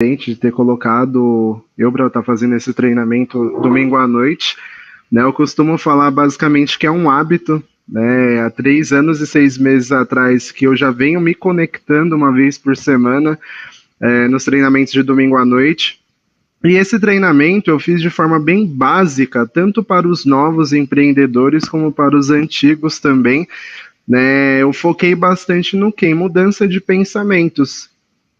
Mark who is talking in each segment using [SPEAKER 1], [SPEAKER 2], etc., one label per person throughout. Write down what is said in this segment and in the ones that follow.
[SPEAKER 1] de ter colocado eu para estar fazendo esse treinamento domingo à noite. Né, eu costumo falar basicamente que é um hábito, né, há 3 anos e 6 meses atrás que eu já venho me conectando uma vez por semana nos treinamentos de domingo à noite. E esse treinamento eu fiz de forma bem básica, tanto para os novos empreendedores como para os antigos também. Né, eu foquei bastante no quê? Em mudança de pensamentos,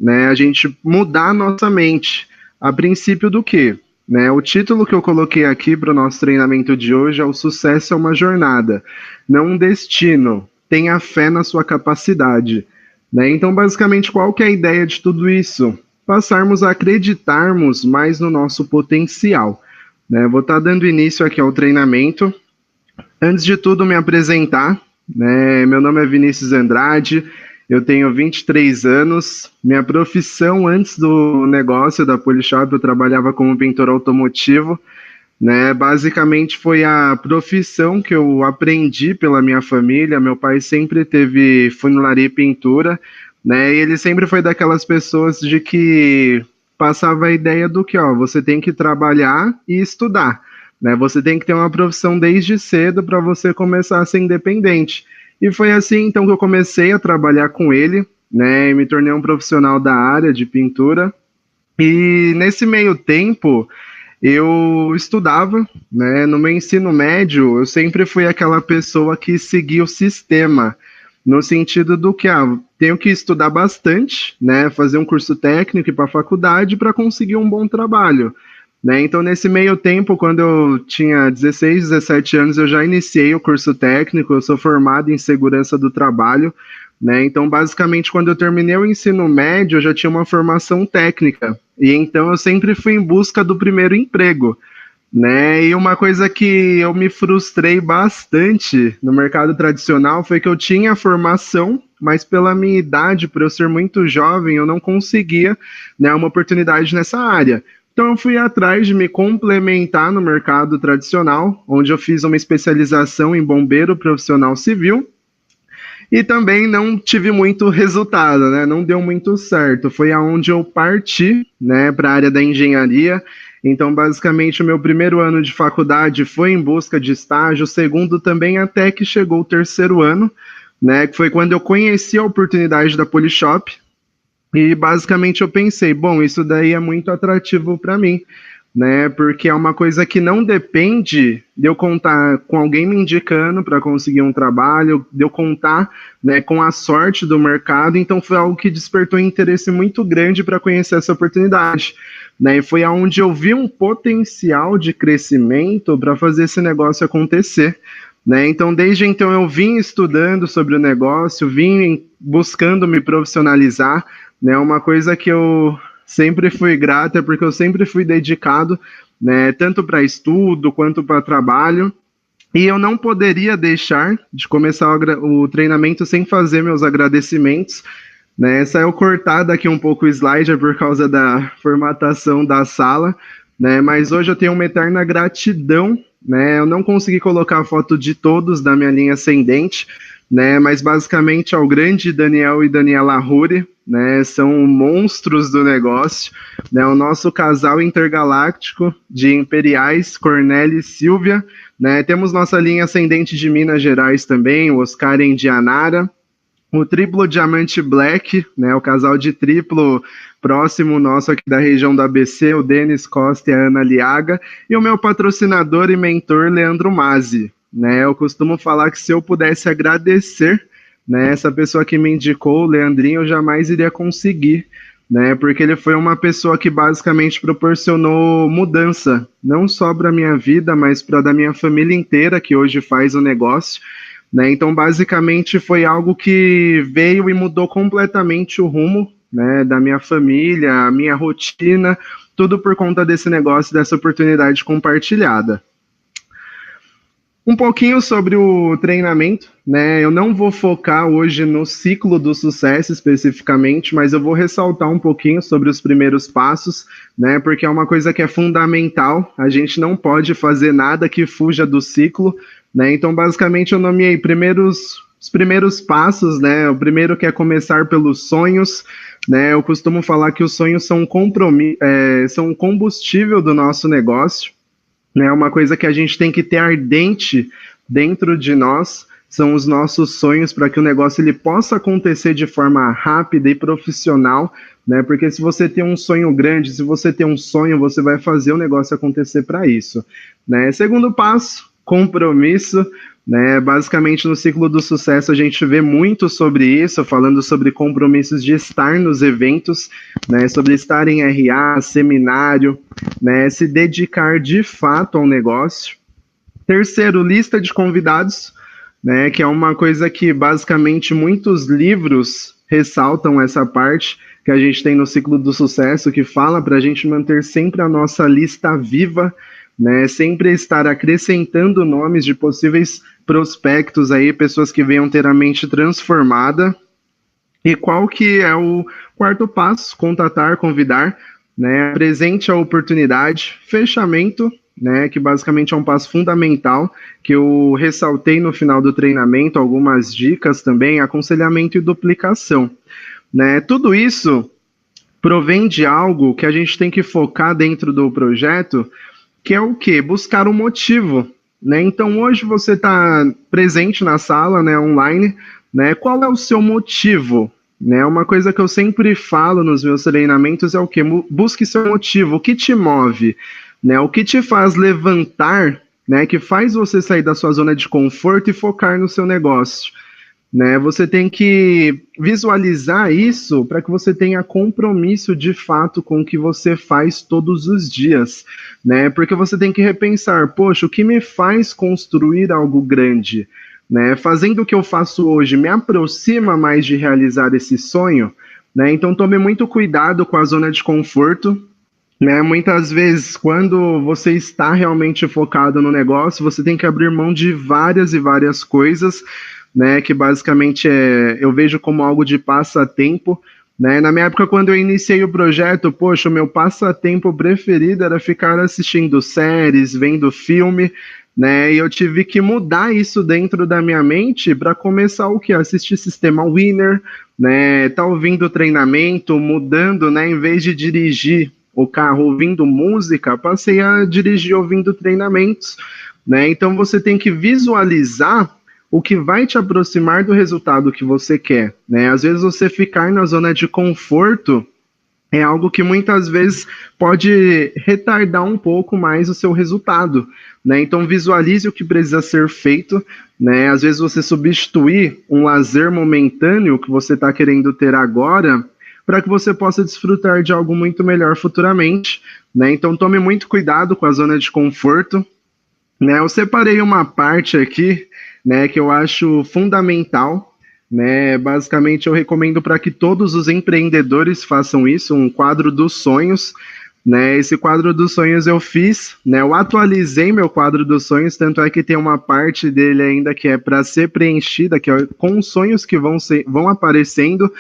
[SPEAKER 1] né? A gente mudar a nossa mente. A princípio do quê? Né, o título que eu coloquei aqui para o nosso treinamento de hoje é O Sucesso é uma Jornada, não um destino. Tenha fé na sua capacidade. Né? Então, basicamente, qual que é a ideia de tudo isso? Passarmos a acreditarmos mais no nosso potencial. Né? Vou estar dando início aqui ao treinamento. Antes de tudo, me apresentar. Né? Meu nome é Vinícius Andrade, eu tenho 23 anos. Minha profissão antes do negócio da Polishop, eu trabalhava como pintor automotivo. Né? Basicamente foi a profissão que eu aprendi pela minha família. Meu pai sempre teve funilaria e pintura, né? E ele sempre foi daquelas pessoas de que passava a ideia do que, ó, você tem que trabalhar e estudar, né? Você tem que ter uma profissão desde cedo para você começar a ser independente. E foi assim então que eu comecei a trabalhar com ele, né? E me tornei um profissional da área de pintura. E nesse meio tempo eu estudava, né? No meu ensino médio, eu sempre fui aquela pessoa que seguia o sistema, no sentido do que, tenho que estudar bastante, né? Fazer um curso técnico e ir para a faculdade para conseguir um bom trabalho. Né? Então, nesse meio tempo, quando eu tinha 16, 17 anos, eu já iniciei o curso técnico, eu sou formado em segurança do trabalho, né? Então, basicamente, quando eu terminei o ensino médio, eu já tinha uma formação técnica, e então eu sempre fui em busca do primeiro emprego. Né? E uma coisa que eu me frustrei bastante no mercado tradicional foi que eu tinha formação, mas pela minha idade, por eu ser muito jovem, eu não conseguia, né, uma oportunidade nessa área. Então eu fui atrás de me complementar no mercado tradicional, onde eu fiz uma especialização em bombeiro profissional civil, e também não tive muito resultado, né? Não deu muito certo. Foi aonde eu parti, né, para a área da engenharia. Então, basicamente, o meu primeiro ano de faculdade foi em busca de estágio, o segundo também até que chegou o terceiro ano, né, que foi quando eu conheci a oportunidade da Polishop. E basicamente eu pensei, bom, isso daí é muito atrativo para mim, né? Porque é uma coisa que não depende de eu contar com alguém me indicando para conseguir um trabalho, de eu contar, né, com a sorte do mercado. Então foi algo que despertou um interesse muito grande para conhecer essa oportunidade. Né? E foi aonde eu vi um potencial de crescimento para fazer esse negócio acontecer. Né? Então, desde então, eu vim estudando sobre o negócio, vim buscando me profissionalizar, né? Uma coisa que eu sempre fui grata, porque eu sempre fui dedicado, né, tanto para estudo quanto para trabalho, e eu não poderia deixar de começar o treinamento sem fazer meus agradecimentos. Né? Saiu cortada aqui um pouco o slide por causa da formatação da sala, né? Mas hoje eu tenho uma eterna gratidão, né? Eu não consegui colocar a foto de todos da minha linha ascendente, né? Mas basicamente ao grande Daniel e Daniela Arruri, né? São monstros do negócio, né? O nosso casal intergaláctico de imperiais, Cornélia e Silvia, né? Temos nossa linha ascendente de Minas Gerais também, o Oscar e Indianara, o triplo diamante black, né, o casal de triplo próximo nosso aqui da região do ABC, o Denis Costa e a Ana Liaga, e o meu patrocinador e mentor, Leandro Mazzi. Né, eu costumo falar que se eu pudesse agradecer, né, essa pessoa que me indicou, o Leandrinho, eu jamais iria conseguir, né, porque ele foi uma pessoa que basicamente proporcionou mudança, não só para a minha vida, mas para a da minha família inteira, que hoje faz o negócio. Né? Então, basicamente, foi algo que veio e mudou completamente o rumo, né, da minha família, a minha rotina, tudo por conta desse negócio, dessa oportunidade compartilhada. Um pouquinho sobre o treinamento, né? Eu não vou focar hoje no ciclo do sucesso especificamente, mas eu vou ressaltar um pouquinho sobre os primeiros passos, né? Porque é uma coisa que é fundamental. A gente não pode fazer nada que fuja do ciclo, né? Então, basicamente, eu nomeei os primeiros passos, né? O primeiro que é começar pelos sonhos, né? Eu costumo falar que os sonhos são são um combustível do nosso negócio, né? Uma coisa que a gente tem que ter ardente dentro de nós são os nossos sonhos para que o negócio ele possa acontecer de forma rápida e profissional, né? Porque se você tem um sonho grande, se você tem um sonho, você vai fazer o negócio acontecer para isso, né? Segundo passo, compromisso, né? Basicamente no ciclo do sucesso a gente vê muito sobre isso, falando sobre compromissos de estar nos eventos, né? Sobre estar em RA, seminário, né? Se dedicar de fato ao negócio. Terceiro, lista de convidados, né, que é uma coisa que basicamente muitos livros ressaltam essa parte que a gente tem no ciclo do sucesso, que fala para a gente manter sempre a nossa lista viva, né, sempre estar acrescentando nomes de possíveis prospectos aí, pessoas que venham ter a mente transformada. E qual que é o quarto passo? Contatar, convidar, né? Presente a oportunidade, fechamento, né? Que basicamente é um passo fundamental que eu ressaltei no final do treinamento, algumas dicas também, aconselhamento e duplicação, né? Tudo isso provém de algo que a gente tem que focar dentro do projeto, que é o quê? Buscar um motivo, né? Então hoje você está presente na sala, né, online, né? Qual é o seu motivo? Né? Uma coisa que eu sempre falo nos meus treinamentos é o quê? Busque seu motivo, o que te move, né? O que te faz levantar, né? Que faz você sair da sua zona de conforto e focar no seu negócio. Né? Você tem que visualizar isso para que você tenha compromisso de fato com o que você faz todos os dias, né? Porque você tem que repensar, poxa, o que me faz construir algo grande, né? Fazendo o que eu faço hoje me aproxima mais de realizar esse sonho, né? Então tome muito cuidado com a zona de conforto, né? Muitas vezes, quando você está realmente focado no negócio, você tem que abrir mão de várias e várias coisas, né? Que basicamente eu vejo como algo de passatempo, né? Na minha época, quando eu iniciei o projeto, poxa, o meu passatempo preferido era ficar assistindo séries, vendo filme, né? E eu tive que mudar isso dentro da minha mente para começar o que? Assistir Sistema Winner, né? Tá ouvindo treinamento, mudando, né? Em vez de dirigir o carro ouvindo música, passei a dirigir ouvindo treinamentos, né? Então você tem que visualizar o que vai te aproximar do resultado que você quer, né? Às vezes você ficar na zona de conforto é algo que muitas vezes pode retardar um pouco mais o seu resultado, né? Então visualize o que precisa ser feito, né? Às vezes você substituir um lazer momentâneo que você está querendo ter agora para que você possa desfrutar de algo muito melhor futuramente, né? Então tome muito cuidado com a zona de conforto, né? Eu separei uma parte aqui, né, que eu acho fundamental, né? Basicamente eu recomendo para que todos os empreendedores façam isso, um quadro dos sonhos, né? Esse quadro dos sonhos eu fiz, né? Eu atualizei meu quadro dos sonhos, tanto é que tem uma parte dele ainda que é para ser preenchida, que é com os sonhos que vão aparecendo,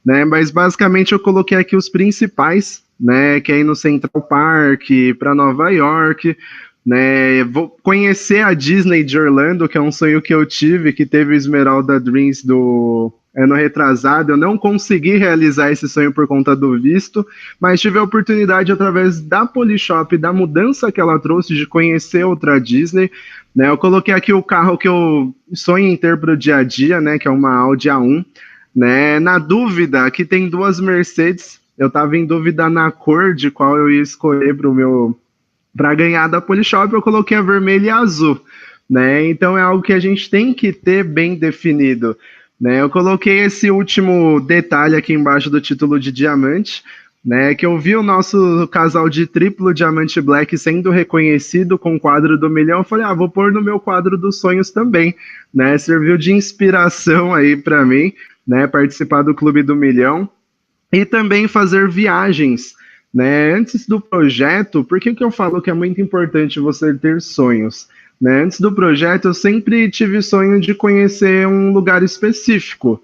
[SPEAKER 1] né? Mas basicamente eu coloquei aqui os principais, né? Que é ir no Central Park, para Nova York, né? Vou conhecer a Disney de Orlando, que é um sonho que eu tive, que teve o Esmeralda Dreams do ano retrasado. Eu não consegui realizar esse sonho por conta do visto, mas tive a oportunidade através da Polishop, da mudança que ela trouxe de conhecer outra Disney, né? Eu coloquei aqui o carro que eu sonho em ter para o dia a dia, né? Que é uma Audi A1, né? Na dúvida, aqui tem duas Mercedes. Eu estava em dúvida na cor de qual eu ia escolher para ganhar da Polishop, eu coloquei a vermelha e a azul, né? Então é algo que a gente tem que ter bem definido, né? Eu coloquei esse último detalhe aqui embaixo do título de diamante, né? Que eu vi o nosso casal de triplo diamante black sendo reconhecido com o quadro do milhão. Eu falei, vou pôr no meu quadro dos sonhos também, né? Serviu de inspiração aí para mim, né? Participar do Clube do Milhão e também fazer viagens, né? Antes do projeto, por que eu falo que é muito importante você ter sonhos? Né? Antes do projeto, eu sempre tive sonho de conhecer um lugar específico,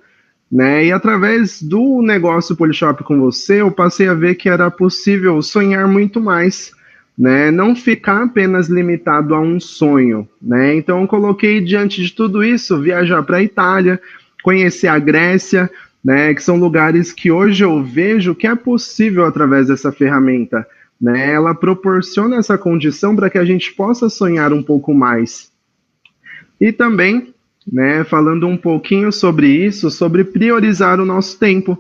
[SPEAKER 1] né? E através do negócio Polishop com você, eu passei a ver que era possível sonhar muito mais, né? Não ficar apenas limitado a um sonho, né? Então eu coloquei diante de tudo isso, viajar para a Itália, conhecer a Grécia, né, que são lugares que hoje eu vejo que é possível através dessa ferramenta, né, ela proporciona essa condição para que a gente possa sonhar um pouco mais. E também, né, falando um pouquinho sobre isso, sobre priorizar o nosso tempo,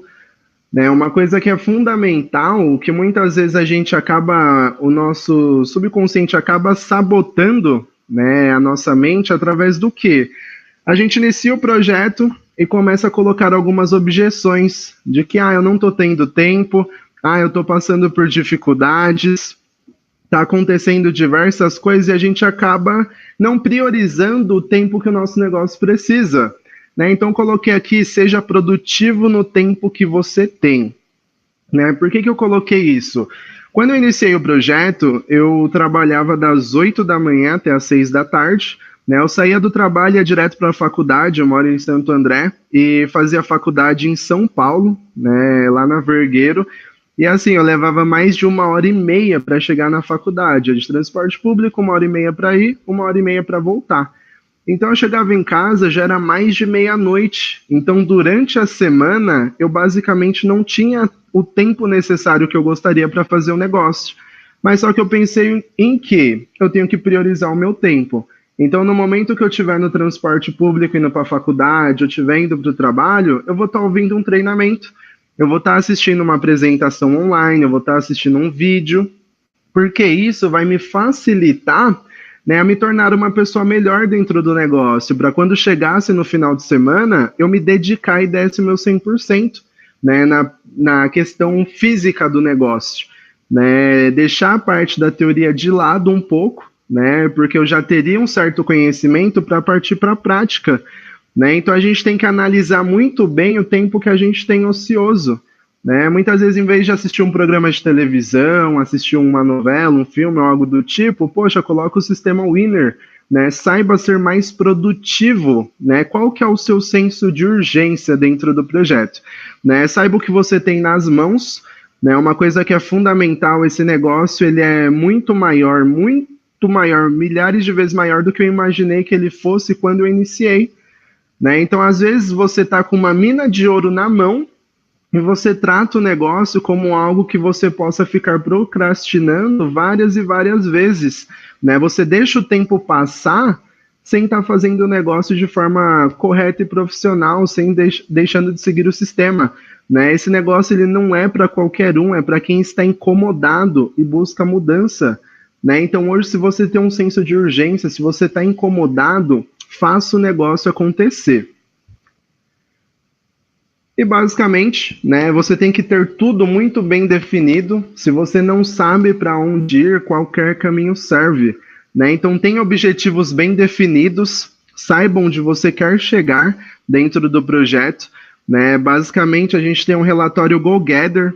[SPEAKER 1] né, uma coisa que é fundamental, que muitas vezes a gente acaba, o nosso subconsciente acaba sabotando, né, a nossa mente através do quê? A gente inicia o projeto e começa a colocar algumas objeções de que, eu não estou tendo tempo, eu estou passando por dificuldades, está acontecendo diversas coisas e a gente acaba não priorizando o tempo que o nosso negócio precisa, né? Então, coloquei aqui, seja produtivo no tempo que você tem, né? Por que eu coloquei isso? Quando eu iniciei o projeto, eu trabalhava das 8 da manhã até as 6 da tarde, né? Eu saía do trabalho e ia direto para a faculdade, eu moro em Santo André, e fazia faculdade em São Paulo, né? Lá na Vergueiro. E assim, eu levava mais de 1h30 para chegar na faculdade, de transporte público, 1h30 para ir, 1h30 para voltar. Então eu chegava em casa, já era mais de meia-noite. Então durante a semana eu basicamente não tinha o tempo necessário que eu gostaria para fazer o negócio. Mas só que eu pensei em que eu tenho que priorizar o meu tempo. Então no momento que eu estiver no transporte público indo para a faculdade, eu estiver indo para o trabalho, eu vou estar ouvindo um treinamento, eu vou estar assistindo uma apresentação online, eu vou estar assistindo um vídeo, porque isso vai me facilitar, né, a me tornar uma pessoa melhor dentro do negócio, para quando chegasse no final de semana, eu me dedicar e desse meu 100%, né, na questão física do negócio, né, deixar a parte da teoria de lado um pouco, né, porque eu já teria um certo conhecimento para partir para a prática, né, então a gente tem que analisar muito bem o tempo que a gente tem ocioso, né? Muitas vezes, em vez de assistir um programa de televisão, assistir uma novela, um filme ou algo do tipo, poxa, coloca o sistema Winner, né? Saiba ser mais produtivo, né? Qual que é o seu senso de urgência dentro do projeto, né? Saiba o que você tem nas mãos, né? Uma coisa que é fundamental, esse negócio, ele é muito maior, milhares de vezes maior do que eu imaginei que ele fosse quando eu iniciei, né? Então, às vezes, você está com uma mina de ouro na mão, e você trata o negócio como algo que você possa ficar procrastinando várias e várias vezes, né? Você deixa o tempo passar sem estar fazendo o negócio de forma correta e profissional, sem deixando de seguir o sistema, né? Esse negócio ele não é para qualquer um, é para quem está incomodado e busca mudança, né? Então hoje, se você tem um senso de urgência, se você está incomodado, faça o negócio acontecer. E basicamente, né, você tem que ter tudo muito bem definido. Se você não sabe para onde ir, qualquer caminho serve, né? Então tenha objetivos bem definidos, saiba onde você quer chegar dentro do projeto, né? Basicamente a gente tem um relatório Go Gather,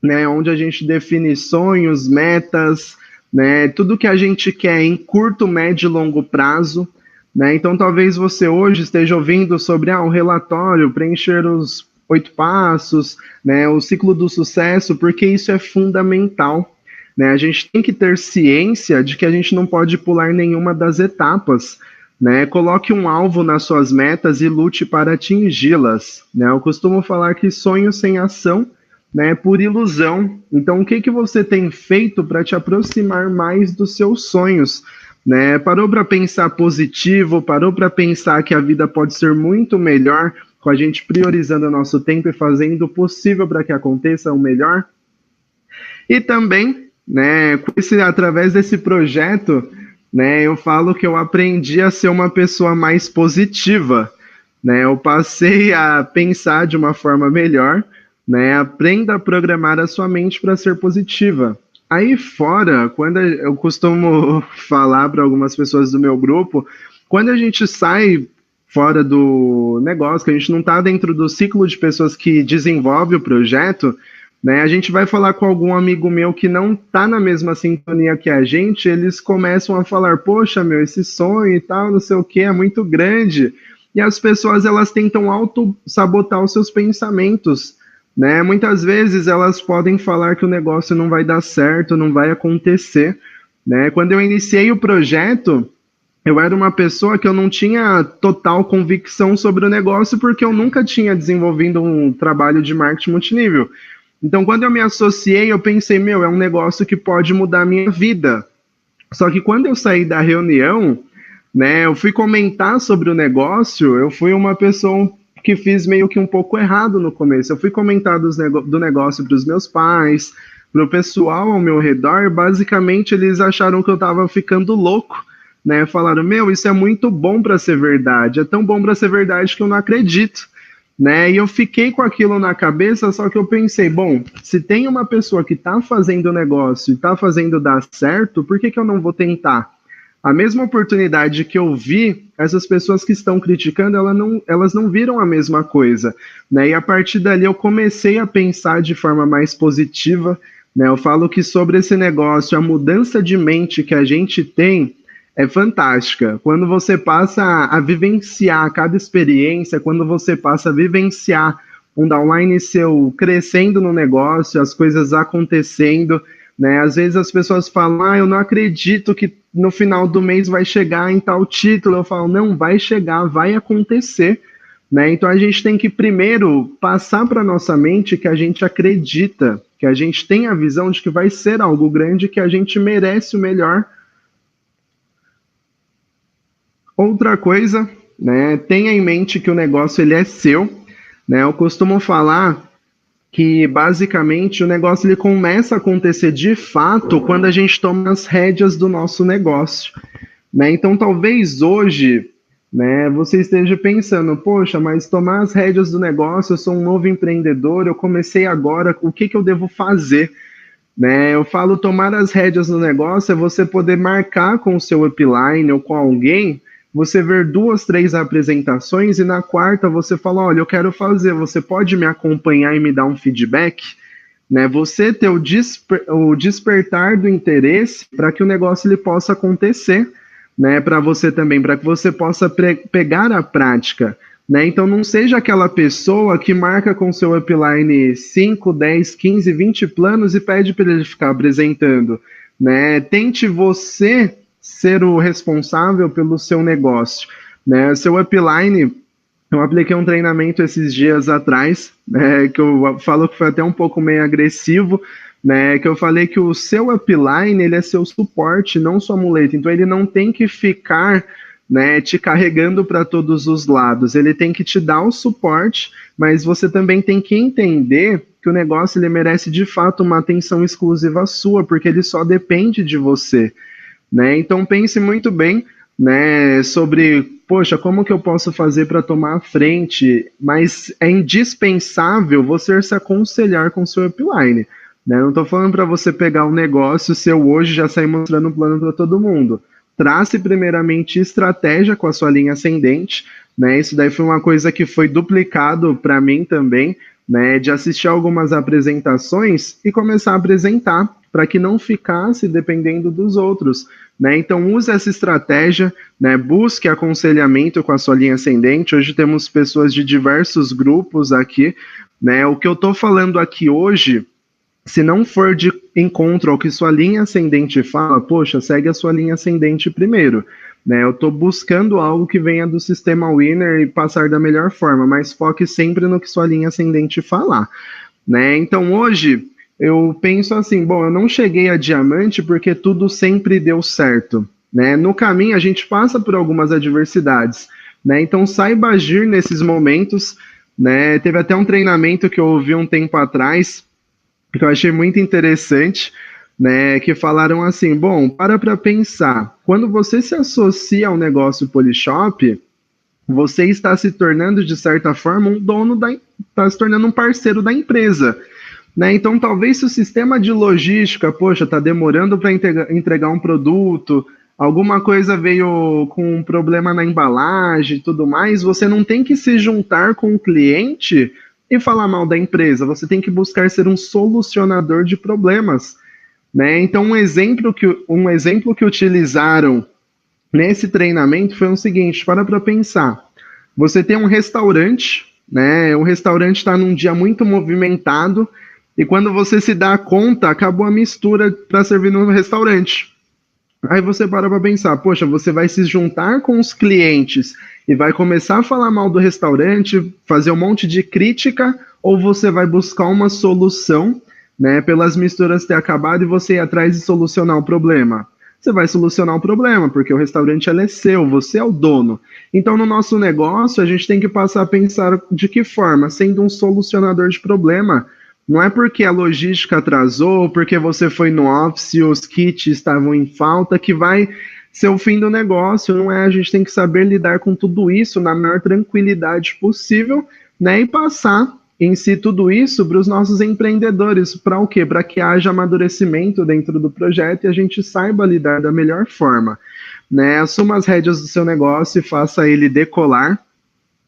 [SPEAKER 1] né, onde a gente define sonhos, metas, né, tudo que a gente quer em curto, médio e longo prazo. Né? Então, talvez você hoje esteja ouvindo sobre o relatório, preencher os 8 passos, né, o ciclo do sucesso, porque isso é fundamental. Né? A gente tem que ter ciência de que a gente não pode pular nenhuma das etapas. Né? Coloque um alvo nas suas metas e lute para atingi-las. Né? Eu costumo falar que sonho sem ação, né, é por ilusão. Então, o que você tem feito para te aproximar mais dos seus sonhos? Né? Parou para pensar positivo, parou para pensar que a vida pode ser muito melhor com a gente priorizando o nosso tempo e fazendo o possível para que aconteça o melhor? E também, né, através desse projeto, né, eu falo que eu aprendi a ser uma pessoa mais positiva. Né? Eu passei a pensar de uma forma melhor, né? Aprenda a programar a sua mente para ser positiva. Aí fora, quando eu costumo falar para algumas pessoas do meu grupo, quando a gente sai fora do negócio, que a gente não está dentro do ciclo de pessoas que desenvolve o projeto, né, a gente vai falar com algum amigo meu que não está na mesma sintonia que a gente, eles começam a falar, poxa, meu, esse sonho e tal, não sei o que, é muito grande. E as pessoas, elas tentam auto-sabotar os seus pensamentos, né? Muitas vezes elas podem falar que o negócio não vai dar certo, não vai acontecer, né? Quando eu iniciei o projeto, eu era uma pessoa que eu não tinha total convicção sobre o negócio porque eu nunca tinha desenvolvido um trabalho de marketing multinível. Então, quando eu me associei, eu pensei, meu, é um negócio que pode mudar a minha vida. Só que quando eu saí da reunião, né, eu fui comentar sobre o negócio, eu fui uma pessoa que fiz meio que um pouco errado no começo. Eu fui comentar do negócio para os meus pais, para o pessoal ao meu redor, basicamente eles acharam que eu estava ficando louco, né? Falaram, meu, isso é muito bom para ser verdade, é tão bom para ser verdade que eu não acredito. Né? E eu fiquei com aquilo na cabeça, só que eu pensei, bom, se tem uma pessoa que está fazendo o negócio e está fazendo dar certo, por que que eu não vou tentar? A mesma oportunidade que eu vi, essas pessoas que estão criticando, elas não viram a mesma coisa, né? E a partir dali eu comecei a pensar de forma mais positiva, né? Eu falo que sobre esse negócio, a mudança de mente que a gente tem é fantástica. Quando você passa a vivenciar cada experiência, quando você passa a vivenciar um downline seu crescendo no negócio, as coisas acontecendo, né? Às vezes as pessoas falam, eu não acredito que no final do mês vai chegar em tal título. Eu falo, não, vai chegar, vai acontecer, né? Então a gente tem que primeiro passar para nossa mente que a gente acredita, que a gente tem a visão de que vai ser algo grande, que a gente merece o melhor. Outra coisa, né? Tenha em mente que o negócio ele é seu, né? Eu costumo falar que basicamente o negócio ele começa a acontecer de fato quando a gente toma as rédeas do nosso negócio, né? Então talvez hoje, né, você esteja pensando, poxa, mas tomar as rédeas do negócio, eu sou um novo empreendedor, eu comecei agora, o que que eu devo fazer? Né? Eu falo tomar as rédeas do negócio é você poder marcar com o seu upline ou com alguém, você ver duas, três apresentações e na quarta você fala, olha, eu quero fazer, você pode me acompanhar e me dar um feedback? Né? Você ter o despertar do interesse para que o negócio ele possa acontecer, né? Para você também, para que você possa pegar a prática. Né? Então não seja aquela pessoa que marca com seu upline 5, 10, 15, 20 planos e pede para ele ficar apresentando. Né? Tente você ser o responsável pelo seu negócio. Né? Seu upline, eu apliquei um treinamento esses dias atrás, né, que eu falo que foi até um pouco meio agressivo, né, que eu falei que o seu upline, ele é seu suporte, não sua muleta. Então ele não tem que ficar, né, te carregando para todos os lados. Ele tem que te dar o suporte, mas você também tem que entender que o negócio ele merece de fato uma atenção exclusiva sua, porque ele só depende de você. Né? Então pense muito bem, né, sobre, poxa, como que eu posso fazer para tomar a frente? Mas é indispensável você se aconselhar com o seu upline. Né? Não estou falando para você pegar um negócio seu hoje e já sair mostrando um plano para todo mundo. Trace primeiramente estratégia com a sua linha ascendente. Né? Isso daí foi uma coisa que foi duplicado para mim também, né, de assistir algumas apresentações e começar a apresentar para que não ficasse dependendo dos outros. Né? Então, use essa estratégia, né? Busque aconselhamento com a sua linha ascendente. Hoje temos pessoas de diversos grupos aqui. Né? O que eu estou falando aqui hoje, se não for de encontro ao que sua linha ascendente fala, poxa, segue a sua linha ascendente primeiro. Né? Eu estou buscando algo que venha do sistema Winner e passar da melhor forma, mas foque sempre no que sua linha ascendente falar. Né? Então, hoje, eu penso assim, bom, eu não cheguei a diamante porque tudo sempre deu certo, né? No caminho a gente passa por algumas adversidades, né? Então saiba agir nesses momentos, né? Teve até um treinamento que eu ouvi um tempo atrás, que eu achei muito interessante, né? Que falaram assim, bom, para pensar, quando você se associa ao negócio Polishop, você está se tornando, de certa forma, um dono está se tornando um parceiro da empresa. Né? Então, talvez se o sistema de logística, poxa, está demorando para entregar um produto, alguma coisa veio com um problema na embalagem e tudo mais, você não tem que se juntar com o cliente e falar mal da empresa, você tem que buscar ser um solucionador de problemas. Né? Então, um exemplo que utilizaram nesse treinamento foi o seguinte: para pensar. Você tem um restaurante, né? O restaurante está num dia muito movimentado e quando você se dá conta, acabou a mistura para servir no restaurante. Aí você para pensar, poxa, você vai se juntar com os clientes e vai começar a falar mal do restaurante, fazer um monte de crítica, ou você vai buscar uma solução, né, pelas misturas ter acabado e você ir atrás de solucionar o problema? Você vai solucionar o problema, porque o restaurante ele é seu, você é o dono. Então, no nosso negócio, a gente tem que passar a pensar de que forma? Sendo um solucionador de problema. Não é porque a logística atrasou, porque você foi no office, os kits estavam em falta, que vai ser o fim do negócio. Não é? A gente tem que saber lidar com tudo isso na maior tranquilidade possível, né? E passar em si tudo isso para os nossos empreendedores. Para o quê? Para que haja amadurecimento dentro do projeto e a gente saiba lidar da melhor forma. Né? Assuma as rédeas do seu negócio e faça ele decolar.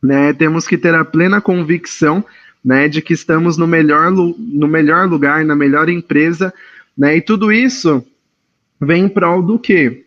[SPEAKER 1] Né? Temos que ter a plena convicção, né, de que estamos no melhor lugar, na melhor empresa, né, e tudo isso vem em prol do quê?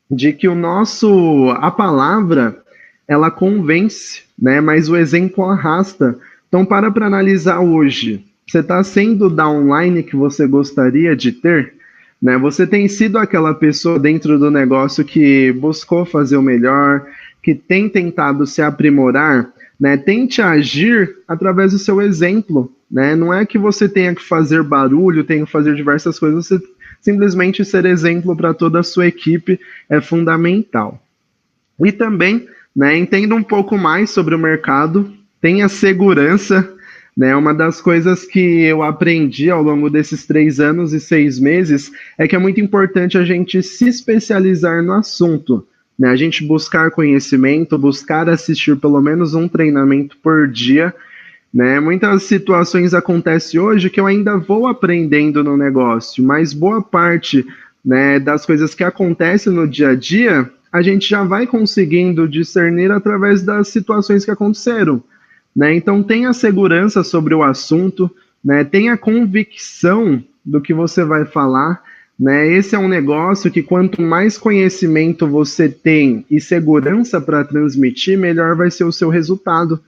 [SPEAKER 1] De que a palavra, ela convence, né, mas o exemplo arrasta. Então, para analisar hoje, você está sendo da online que você gostaria de ter? Né? Você tem sido aquela pessoa dentro do negócio que buscou fazer o melhor, que tem tentado se aprimorar, né? Tente agir através do seu exemplo, né? Não é que você tenha que fazer barulho, tenha que fazer diversas coisas, você simplesmente ser exemplo para toda a sua equipe é fundamental. E também, né, entenda um pouco mais sobre o mercado, tenha segurança, né? Uma das coisas que eu aprendi ao longo desses 3 anos e 6 meses é que é muito importante a gente se especializar no assunto, né? A gente buscar conhecimento, buscar assistir pelo menos um treinamento por dia, né? Muitas situações acontecem hoje que eu ainda vou aprendendo no negócio, mas boa parte, né, das coisas que acontecem no dia a dia, a gente já vai conseguindo discernir através das situações que aconteceram. Né? Então tenha segurança sobre o assunto, né? Tenha convicção do que você vai falar. Né? Esse é um negócio que quanto mais conhecimento você tem e segurança para transmitir, melhor vai ser o seu resultado.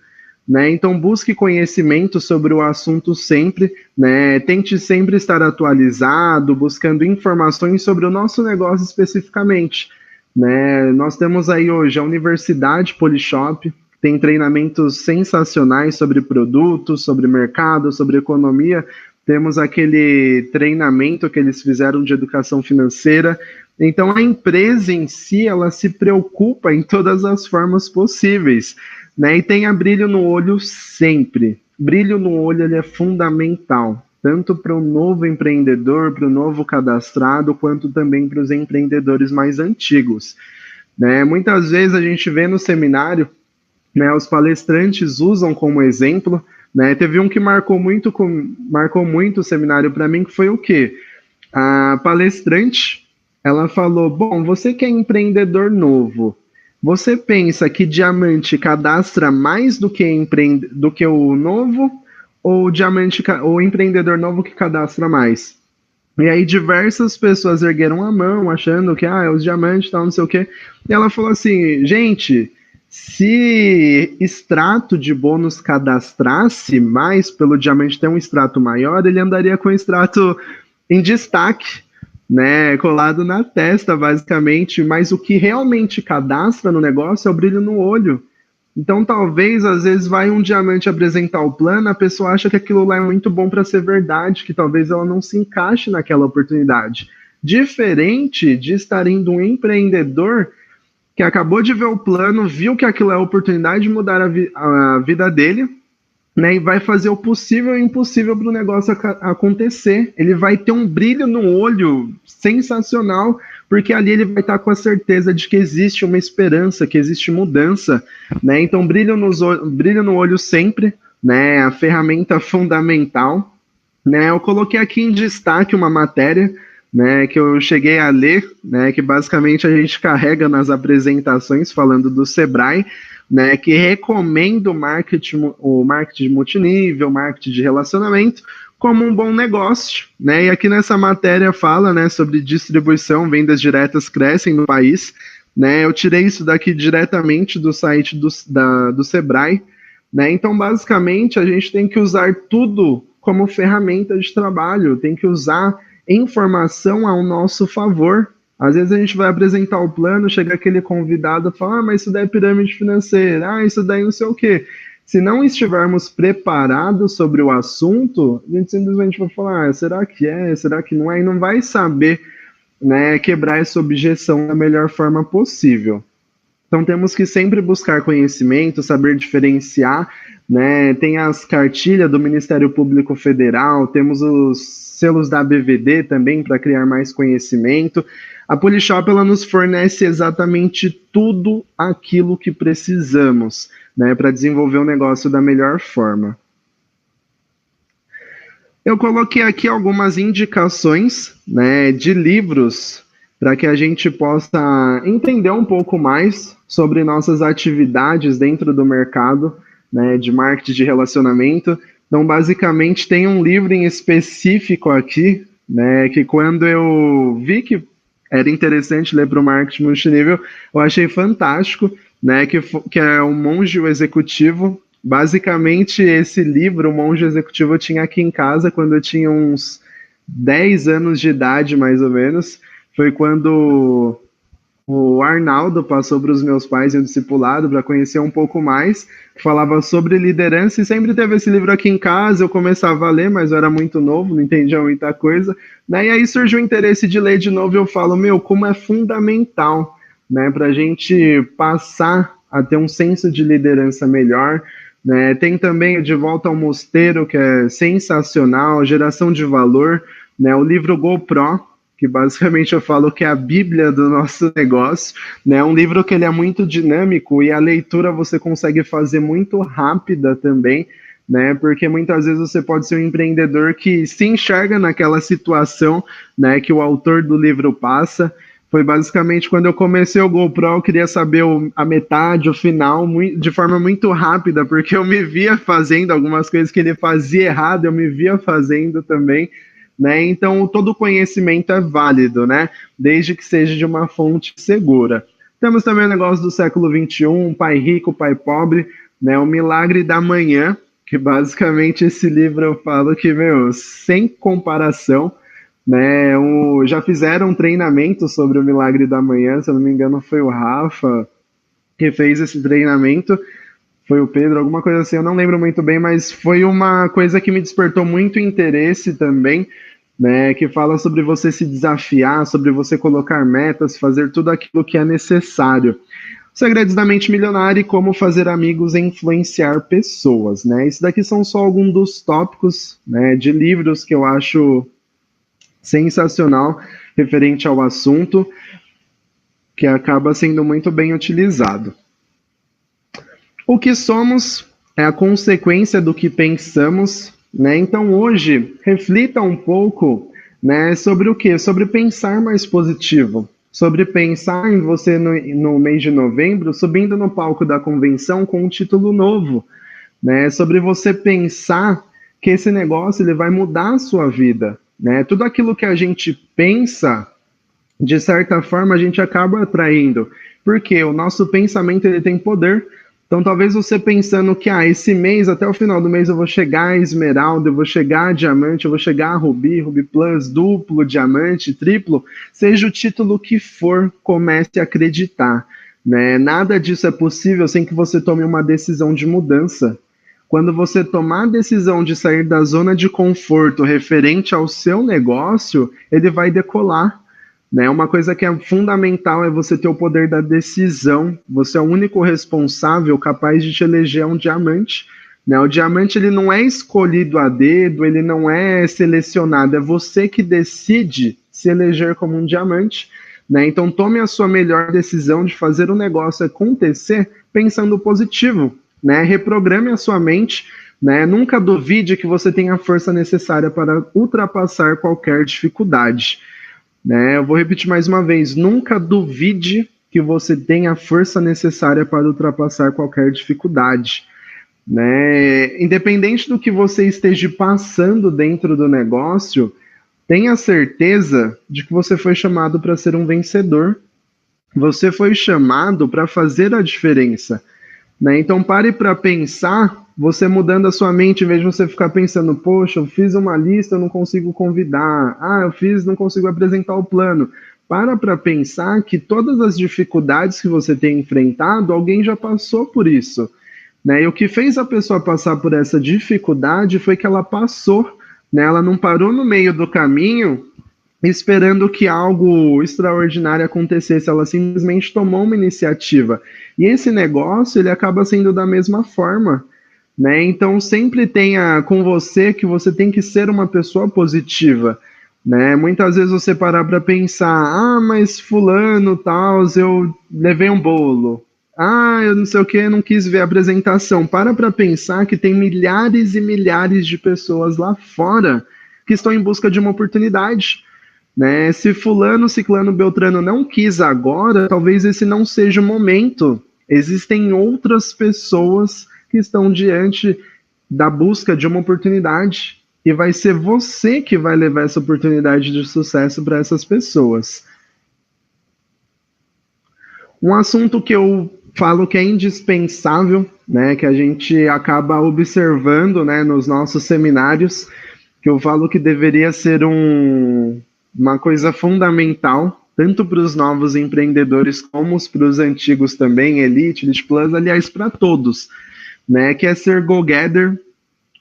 [SPEAKER 1] Né? Então busque conhecimento sobre o assunto sempre, né? Tente sempre estar atualizado, buscando informações sobre o nosso negócio especificamente. Né? Nós temos aí hoje a Universidade Polishop, tem treinamentos sensacionais sobre produtos, sobre mercado, sobre economia. Temos aquele treinamento que eles fizeram de educação financeira. Então, a empresa em si, ela se preocupa em todas as formas possíveis, né? E tenha brilho no olho sempre. Brilho no olho ele é fundamental, tanto para o novo empreendedor, para o novo cadastrado, quanto também para os empreendedores mais antigos. Né? Muitas vezes a gente vê no seminário, né, os palestrantes usam como exemplo, né? Teve um que marcou muito o seminário para mim, que foi o quê? A palestrante, ela falou, bom, você que é empreendedor novo, você pensa que diamante cadastra mais do que o novo, ou o empreendedor novo que cadastra mais? E aí diversas pessoas ergueram a mão, achando que é os diamantes, tal, não sei o quê. E ela falou assim, gente, se extrato de bônus cadastrasse mais pelo diamante ter um extrato maior, ele andaria com o extrato em destaque, né, colado na testa, basicamente. Mas o que realmente cadastra no negócio é o brilho no olho. Então, talvez, às vezes, vai um diamante apresentar o plano, a pessoa acha que aquilo lá é muito bom para ser verdade, que talvez ela não se encaixe naquela oportunidade. Diferente de estar indo um empreendedor que acabou de ver o plano, viu que aquilo é a oportunidade de mudar a vida dele, né, e vai fazer o possível e o impossível para o negócio acontecer. Ele vai ter um brilho no olho sensacional, porque ali ele vai estar com a certeza de que existe uma esperança, que existe mudança. Né? Então, brilho no olho sempre, né, a ferramenta fundamental. Né? Eu coloquei aqui em destaque uma matéria, né, que eu cheguei a ler, né, que basicamente a gente carrega nas apresentações falando do Sebrae, né, que recomenda o marketing multinível, marketing de relacionamento, como um bom negócio. Né, e aqui nessa matéria fala, né, sobre distribuição, vendas diretas crescem no país. Né, eu tirei isso daqui diretamente do site do Sebrae. Né, então, basicamente, a gente tem que usar tudo como ferramenta de trabalho, tem que usar informação ao nosso favor. Às vezes a gente vai apresentar o plano, chega aquele convidado e fala, mas isso daí é pirâmide financeira, isso daí não sei o quê. Se não estivermos preparados sobre o assunto, a gente simplesmente vai falar, será que é, será que não é? E não vai saber, né, quebrar essa objeção da melhor forma possível. Então temos que sempre buscar conhecimento, saber diferenciar, né? Tem as cartilhas do Ministério Público Federal, temos os selos da ABVD também para criar mais conhecimento. A Polishop ela nos fornece exatamente tudo aquilo que precisamos, né, para desenvolver o negócio da melhor forma. Eu coloquei aqui algumas indicações, né, de livros para que a gente possa entender um pouco mais sobre nossas atividades dentro do mercado, né, de marketing de relacionamento. Então, basicamente, tem um livro em específico aqui, né, que quando eu vi que era interessante ler para o marketing multinível, eu achei fantástico, né, que é O Monge e o Executivo. Basicamente, esse livro, O Monge Executivo, eu tinha aqui em casa quando eu tinha uns 10 anos de idade, mais ou menos. Foi quando o Arnaldo passou para os meus pais em um discipulado para conhecer um pouco mais, que falava sobre liderança, e sempre teve esse livro aqui em casa, eu começava a ler, mas eu era muito novo, não entendia muita coisa, né? E aí surgiu o interesse de ler de novo, e eu falo, como é fundamental, né, para a gente passar a ter um senso de liderança melhor, né? Tem também o De Volta ao Mosteiro, que é sensacional, Geração de Valor, né? O livro GoPro, que basicamente eu falo que é a bíblia do nosso negócio, né? É um livro que ele é muito dinâmico e a leitura você consegue fazer muito rápida também, né? Porque muitas vezes você pode ser um empreendedor que se enxerga naquela situação, né, que o autor do livro passa. Foi basicamente quando eu comecei o GoPro, eu queria saber a metade, o final, de forma muito rápida, porque eu me via fazendo algumas coisas que ele fazia errado, eu me via fazendo também, né? Então, todo conhecimento é válido, né? Desde que seja de uma fonte segura. Temos também o negócio do século XXI, Pai Rico, Pai Pobre, né? O Milagre da Manhã, que basicamente esse livro eu falo que, sem comparação, né? Já fizeram um treinamento sobre o Milagre da Manhã, se eu não me engano foi o Rafa que fez esse treinamento, foi o Pedro, alguma coisa assim, eu não lembro muito bem, mas foi uma coisa que me despertou muito interesse também, né, que fala sobre você se desafiar, sobre você colocar metas, fazer tudo aquilo que é necessário. Segredos da Mente Milionária e Como Fazer Amigos e Influenciar Pessoas, né? Isso daqui são só alguns dos tópicos, né, de livros que eu acho sensacional referente ao assunto, que acaba sendo muito bem utilizado. O que somos é a consequência do que pensamos, né? Então hoje reflita um pouco, né, sobre o quê? Sobre pensar mais positivo, sobre pensar em você no mês de novembro subindo no palco da convenção com um título novo, né? Sobre você pensar que esse negócio ele vai mudar a sua vida, né? Tudo aquilo que a gente pensa, de certa forma, a gente acaba atraindo, porque o nosso pensamento ele tem poder. Então, talvez você pensando que esse mês, até o final do mês, eu vou chegar a esmeralda, eu vou chegar a diamante, eu vou chegar a rubi, rubi plus, duplo, diamante, triplo, seja o título que for, comece a acreditar, né? Nada disso é possível sem que você tome uma decisão de mudança. Quando você tomar a decisão de sair da zona de conforto referente ao seu negócio, ele vai decolar. Né? Uma coisa que é fundamental é você ter o poder da decisão. Você é o único responsável capaz de te eleger um diamante. Né? O diamante ele não é escolhido a dedo, ele não é selecionado, é você que decide se eleger como um diamante. Né? Então tome a sua melhor decisão de fazer o negócio acontecer pensando positivo. Né? Reprograme a sua mente. Né? Nunca duvide que você tem a força necessária para ultrapassar qualquer dificuldade. Né? Eu vou repetir mais uma vez, nunca duvide que você tem a força necessária para ultrapassar qualquer dificuldade. Né? Independente do que você esteja passando dentro do negócio, tenha certeza de que você foi chamado para ser um vencedor. Você foi chamado para fazer a diferença. né? Então pare para pensar, você mudando a sua mente, em vez de você ficar pensando, poxa, eu fiz uma lista, eu não consigo convidar, eu fiz, não consigo apresentar o plano. Para pensar que todas as dificuldades que você tem enfrentado, alguém já passou por isso, né? E o que fez a pessoa passar por essa dificuldade foi que ela passou, né? Ela não parou no meio do caminho esperando que algo extraordinário acontecesse, ela simplesmente tomou uma iniciativa. E esse negócio, ele acaba sendo da mesma forma, né? Então sempre tenha com você que você tem que ser uma pessoa positiva, né? Muitas vezes você parar para pensar, mas fulano, tal, eu levei um bolo. Eu não sei o que, não quis ver a apresentação. Para pensar que tem milhares e milhares de pessoas lá fora que estão em busca de uma oportunidade, né? Se fulano, ciclano, beltrano não quis agora, talvez esse não seja o momento. Existem outras pessoas que estão diante da busca de uma oportunidade e vai ser você que vai levar essa oportunidade de sucesso para essas pessoas. Um assunto que eu falo que é indispensável, né, que a gente acaba observando, né, nos nossos seminários, que eu falo que deveria ser uma coisa fundamental, tanto para os novos empreendedores como para os antigos também, Elite Plus, aliás, para todos, né? Que é ser go-getter.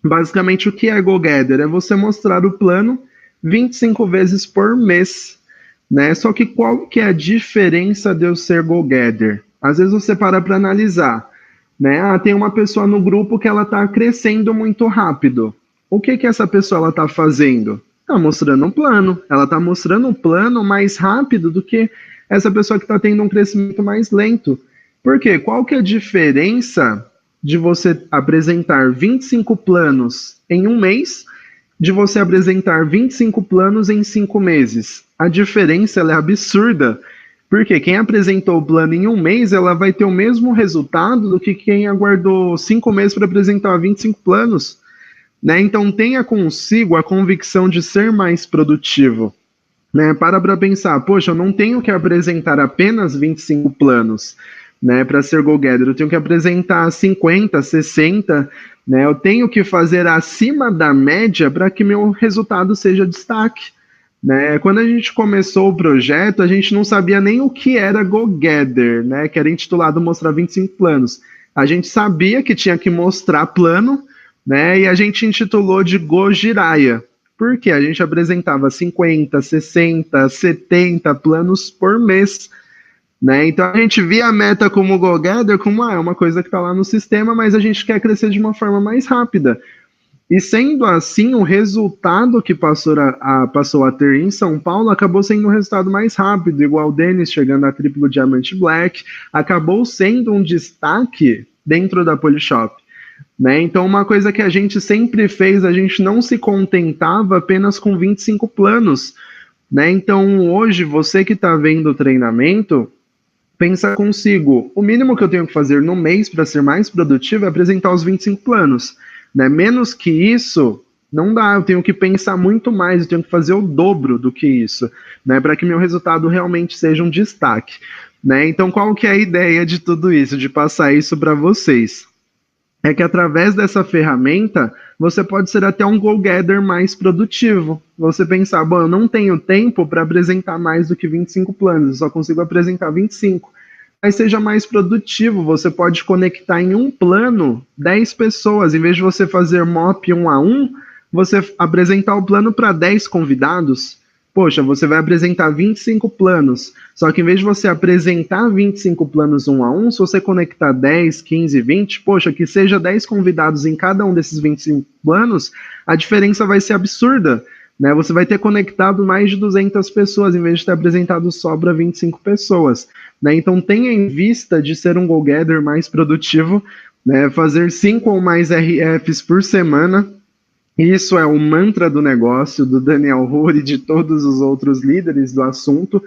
[SPEAKER 1] Basicamente, o que é go-getter? É você mostrar o plano 25 vezes por mês, né? Só que qual que é a diferença de eu ser go-getter? Às vezes você para analisar, né? Tem uma pessoa no grupo que ela está crescendo muito rápido. O que essa pessoa ela está fazendo? Está mostrando um plano. Ela está mostrando um plano mais rápido do que essa pessoa que está tendo um crescimento mais lento. Por quê? Qual que é a diferença de você apresentar 25 planos em um mês, de você apresentar 25 planos em 5 meses? A diferença ela é absurda. Porque quem apresentou o plano em um mês, ela vai ter o mesmo resultado do que quem aguardou 5 meses para apresentar 25 planos, né? Então tenha consigo a convicção de ser mais produtivo, né? Para pensar, poxa, eu não tenho que apresentar apenas 25 planos, né, para ser go-getter, eu tenho que apresentar 50, 60, né? Eu tenho que fazer acima da média para que meu resultado seja destaque. Né? Quando a gente começou o projeto, a gente não sabia nem o que era go-getter, né? Que era intitulado Mostrar 25 Planos. A gente sabia que tinha que mostrar plano, né? E a gente intitulou de Gojiraia, porque a gente apresentava 50, 60, 70 planos por mês, né? Então a gente via a meta como go-getter como é uma coisa que está lá no sistema, mas a gente quer crescer de uma forma mais rápida. E sendo assim, o resultado que passou a ter em São Paulo acabou sendo um resultado mais rápido, igual o Denis chegando a triplo diamante black, acabou sendo um destaque dentro da Polishop, né? Então, uma coisa que a gente sempre fez, a gente não se contentava apenas com 25 planos, né? Então, hoje, você que está vendo o treinamento, pensa consigo, o mínimo que eu tenho que fazer no mês para ser mais produtivo é apresentar os 25 planos, né? Menos que isso, não dá, eu tenho que pensar muito mais, eu tenho que fazer o dobro do que isso, né? Para que meu resultado realmente seja um destaque, né? Então, qual que é a ideia de tudo isso, de passar isso para vocês? É que através dessa ferramenta, você pode ser até um go-getter mais produtivo. Você pensar, bom, eu não tenho tempo para apresentar mais do que 25 planos, eu só consigo apresentar 25. Mas seja mais produtivo, você pode conectar em um plano 10 pessoas. Em vez de você fazer MOP 1 a 1, você apresentar o plano para 10 convidados. Poxa, você vai apresentar 25 planos. Só que em vez de você apresentar 25 planos 1 a 1, se você conectar 10, 15, 20, poxa, que seja 10 convidados em cada um desses 25 planos, a diferença vai ser absurda, né? Você vai ter conectado mais de 200 pessoas, em vez de ter apresentado só para 25 pessoas, né? Então tenha em vista de ser um go-getter mais produtivo, né? Fazer 5 ou mais RFs por semana. Isso é o mantra do negócio, do Daniel Hood e de todos os outros líderes do assunto,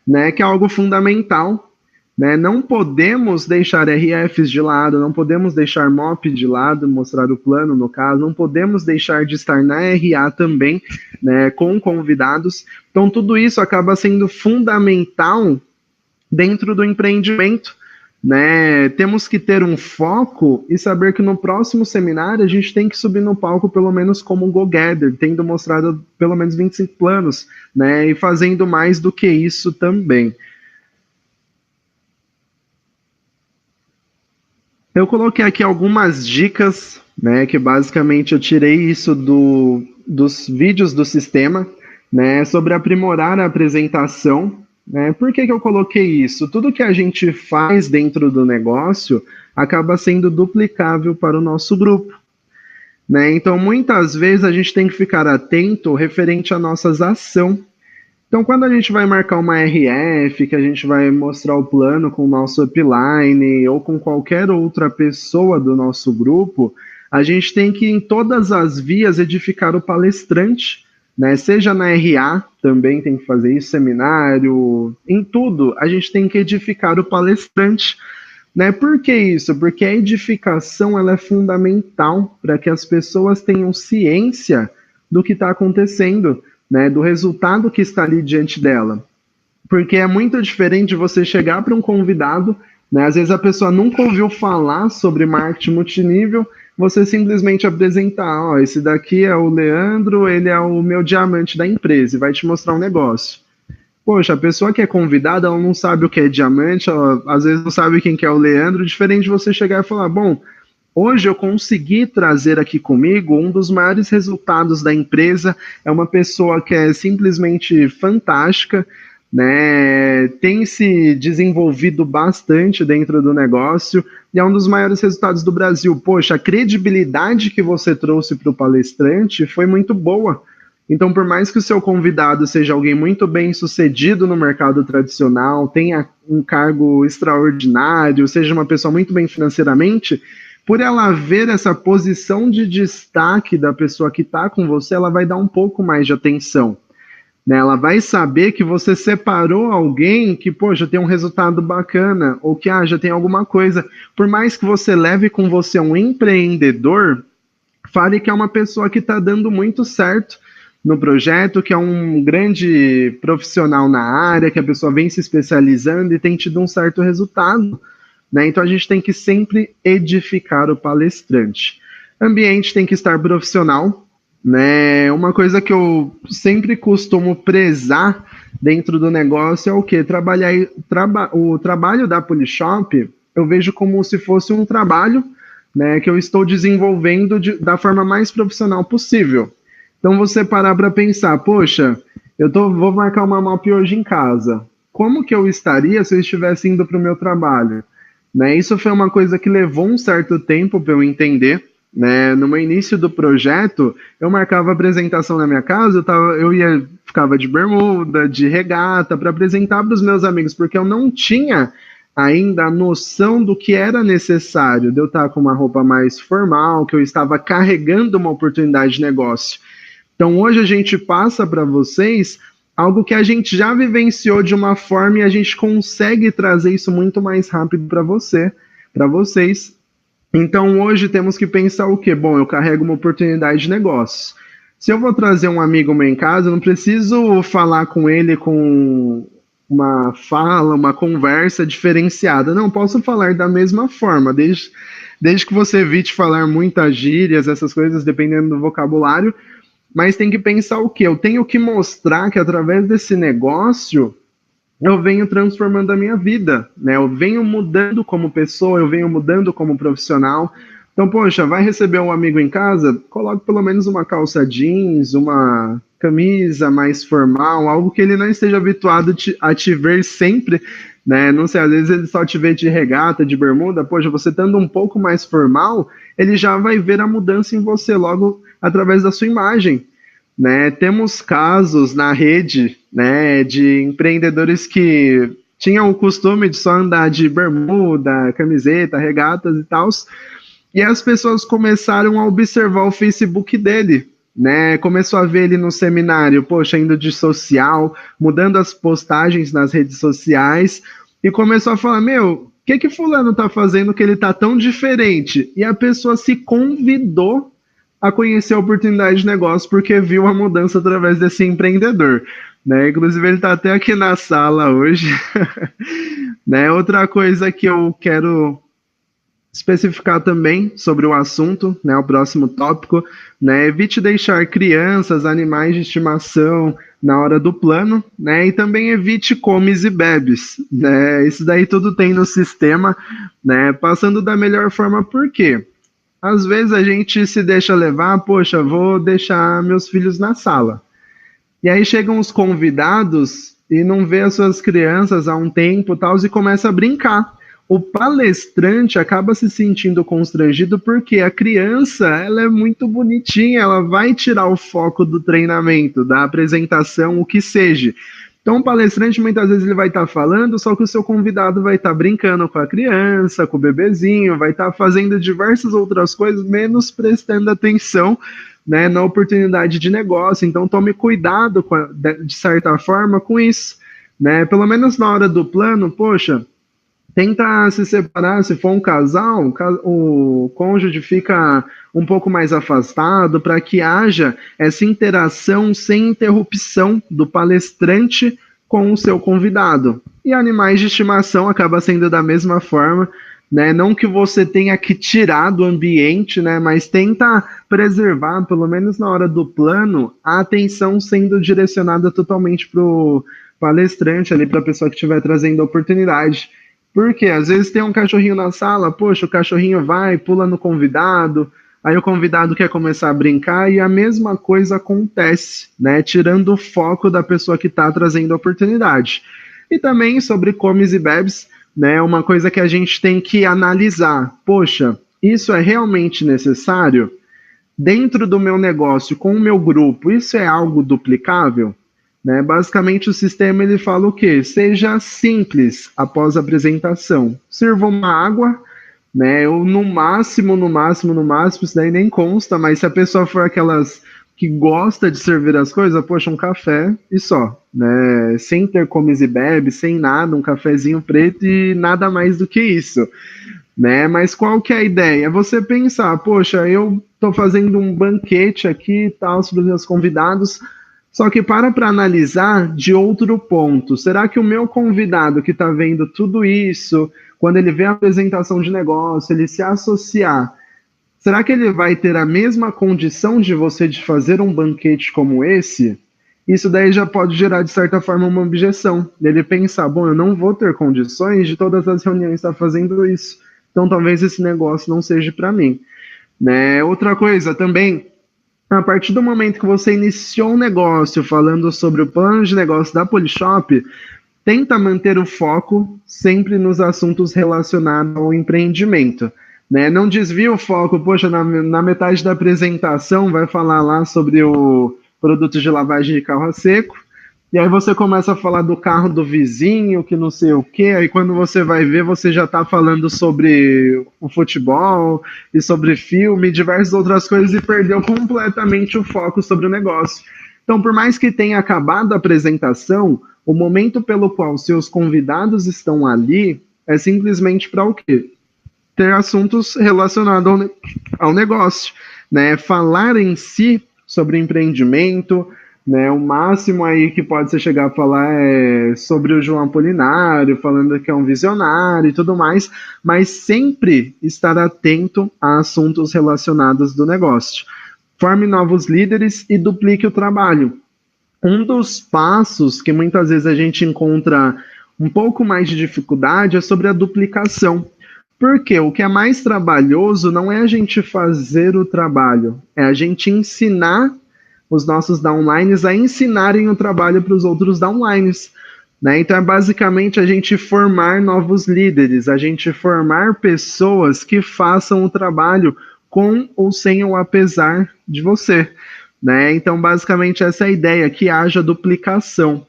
[SPEAKER 1] né, que é algo fundamental. Né? Não podemos deixar RFs de lado, não podemos deixar MOP de lado, mostrar o plano no caso, não podemos deixar de estar na RA também, né, com convidados. Então tudo isso acaba sendo fundamental dentro do empreendimento, né? Temos que ter um foco e saber que no próximo seminário a gente tem que subir no palco pelo menos como um go-getter, tendo mostrado pelo menos 25 planos, né? E fazendo mais do que isso também. Eu coloquei aqui algumas dicas, né, que basicamente eu tirei isso dos vídeos do sistema, né, sobre aprimorar a apresentação, né. Por que que eu coloquei isso? Tudo que a gente faz dentro do negócio acaba sendo duplicável para o nosso grupo, né. Então, muitas vezes a gente tem que ficar atento referente à nossas ações. Então, quando a gente vai marcar uma RF, que a gente vai mostrar o plano com o nosso upline ou com qualquer outra pessoa do nosso grupo, a gente tem que, em todas as vias, edificar o palestrante, né? Seja na RA, também tem que fazer isso, seminário, em tudo, a gente tem que edificar o palestrante. Né? Por que isso? Porque a edificação ela é fundamental para que as pessoas tenham ciência do que está acontecendo, né? Do resultado que está ali diante dela. Porque é muito diferente você chegar para um convidado, né? Às vezes a pessoa nunca ouviu falar sobre marketing multinível, você simplesmente apresentar, ó, esse daqui é o Leandro, ele é o meu diamante da empresa e vai te mostrar um negócio. Poxa, a pessoa que é convidada, ela não sabe o que é diamante, ela às vezes não sabe quem que é o Leandro, diferente de você chegar e falar, bom, hoje eu consegui trazer aqui comigo um dos maiores resultados da empresa, é uma pessoa que é simplesmente fantástica, né? Tem se desenvolvido bastante dentro do negócio e é um dos maiores resultados do Brasil. Poxa, a credibilidade que você trouxe para o palestrante foi muito boa. Então, por mais que o seu convidado seja alguém muito bem sucedido no mercado tradicional, tenha um cargo extraordinário, seja uma pessoa muito bem financeiramente, por ela ver essa posição de destaque da pessoa que está com você, ela vai dar um pouco mais de atenção. Né? Ela vai saber que você separou alguém que, pô, já tem um resultado bacana, ou que já tem alguma coisa. Por mais que você leve com você um empreendedor, fale que é uma pessoa que está dando muito certo no projeto, que é um grande profissional na área, que a pessoa vem se especializando e tem tido um certo resultado. Né? Então a gente tem que sempre edificar o palestrante. O ambiente tem que estar profissional. Né? Uma coisa que eu sempre costumo prezar dentro do negócio é o quê? O trabalho da Polishop eu vejo como se fosse um trabalho, né, que eu estou desenvolvendo da forma mais profissional possível. Então você parar para pensar, poxa, vou marcar uma MOP hoje em casa. Como que eu estaria se eu estivesse indo para o meu trabalho? Né? Isso foi uma coisa que levou um certo tempo para eu entender. Né? No meu início do projeto, eu marcava a apresentação na minha casa, ficava de bermuda, de regata, para apresentar para os meus amigos, porque eu não tinha ainda a noção do que era necessário, de eu estar com uma roupa mais formal, que eu estava carregando uma oportunidade de negócio. Então hoje a gente passa para vocês algo que a gente já vivenciou de uma forma e a gente consegue trazer isso muito mais rápido para vocês. Então hoje temos que pensar o quê? Bom, eu carrego uma oportunidade de negócio. Se eu vou trazer um amigo meu em casa, eu não preciso falar com ele com uma conversa diferenciada. Não, posso falar da mesma forma, desde que você evite falar muitas gírias, essas coisas, dependendo do vocabulário, mas tem que pensar o quê? Eu tenho que mostrar que através desse negócio eu venho transformando a minha vida, né? Eu venho mudando como pessoa, eu venho mudando como profissional. Então, poxa, vai receber um amigo em casa? Coloque pelo menos uma calça jeans, uma camisa mais formal, algo que ele não esteja habituado a te ver sempre, né? Não sei, às vezes ele só te vê de regata, de bermuda. Poxa, você estando um pouco mais formal, ele já vai ver a mudança em você logo através da sua imagem. Né? Temos casos na rede, né, de empreendedores que tinham o costume de só andar de bermuda, camiseta, regatas e tal, e as pessoas começaram a observar o Facebook dele, né? Começou a ver ele no seminário, poxa, indo de social, mudando as postagens nas redes sociais, e começou a falar, meu, o que fulano tá fazendo que ele tá tão diferente? E a pessoa se convidou a conhecer a oportunidade de negócio porque viu a mudança através desse empreendedor. Né? Inclusive, ele está até aqui na sala hoje. Né? Outra coisa que eu quero especificar também sobre o assunto, né, o próximo tópico, né, evite deixar crianças, animais de estimação na hora do plano, né, e também evite comes e bebes, né, isso daí tudo tem no sistema, né, passando da melhor forma, por quê? Às vezes a gente se deixa levar, poxa, vou deixar meus filhos na sala, e aí chegam os convidados e não vê as suas crianças há um tempo tal, e começa a brincar. O palestrante acaba se sentindo constrangido porque a criança ela é muito bonitinha, ela vai tirar o foco do treinamento, da apresentação, o que seja. Então, o palestrante muitas vezes ele vai estar falando, só que o seu convidado vai estar brincando com a criança, com o bebezinho, vai estar fazendo diversas outras coisas, menos prestando atenção, né, na oportunidade de negócio. Então, tome cuidado, de certa forma, com isso. Né? Pelo menos na hora do plano, poxa, tenta se separar, se for um casal, o cônjuge fica um pouco mais afastado para que haja essa interação sem interrupção do palestrante com o seu convidado. E animais de estimação acaba sendo da mesma forma, né? Não que você tenha que tirar do ambiente, né? Mas tenta preservar, pelo menos na hora do plano, a atenção sendo direcionada totalmente para o palestrante, ali para a pessoa que estiver trazendo a oportunidade. Porque às vezes tem um cachorrinho na sala, poxa, o cachorrinho vai, pula no convidado, aí o convidado quer começar a brincar e a mesma coisa acontece, né? Tirando o foco da pessoa que está trazendo a oportunidade. E também sobre comes e bebes, né? Uma coisa que a gente tem que analisar. Poxa, isso é realmente necessário? Dentro do meu negócio, com o meu grupo, isso é algo duplicável? Né? Basicamente, o sistema ele fala o quê? Seja simples após a apresentação. Sirva uma água, né? Ou no máximo, isso daí nem consta, mas se a pessoa for aquelas que gosta de servir as coisas, poxa, um café e só, né? Sem ter comes e bebes, sem nada, um cafezinho preto e nada mais do que isso. Né? Mas qual que é a ideia? É você pensar, poxa, eu estou fazendo um banquete aqui e tal, para os meus convidados, só que para analisar de outro ponto. Será que o meu convidado que está vendo tudo isso, quando ele vê a apresentação de negócio, ele se associar, será que ele vai ter a mesma condição de você de fazer um banquete como esse? Isso daí já pode gerar, de certa forma, uma objeção. Ele pensar, bom, eu não vou ter condições de todas as reuniões estar fazendo isso. Então talvez esse negócio não seja para mim. Né? Outra coisa também, a partir do momento que você iniciou um negócio falando sobre o plano de negócio da Polishop, tenta manter o foco sempre nos assuntos relacionados ao empreendimento. Né? Não desvia o foco, poxa, na metade da apresentação vai falar lá sobre o produto de lavagem de carro a seco, e aí você começa a falar do carro do vizinho, que não sei o quê, aí quando você vai ver, você já está falando sobre o futebol, e sobre filme, e diversas outras coisas, e perdeu completamente o foco sobre o negócio. Então, por mais que tenha acabado a apresentação, o momento pelo qual seus convidados estão ali é simplesmente para o quê? Ter assuntos relacionados ao negócio, né? Falar em si sobre empreendimento, né? O máximo aí que pode ser chegar a falar é sobre o João Apolinário, falando que é um visionário e tudo mais, mas sempre estar atento a assuntos relacionados do negócio. Forme novos líderes e duplique o trabalho. Um dos passos que muitas vezes a gente encontra um pouco mais de dificuldade é sobre a duplicação. Porque o que é mais trabalhoso não é a gente fazer o trabalho, é a gente ensinar os nossos downlines a ensinarem o trabalho para os outros downlines. Né? Então é basicamente a gente formar novos líderes, a gente formar pessoas que façam o trabalho com ou sem ou apesar de você. Né? Então, basicamente, essa é a ideia, que haja duplicação.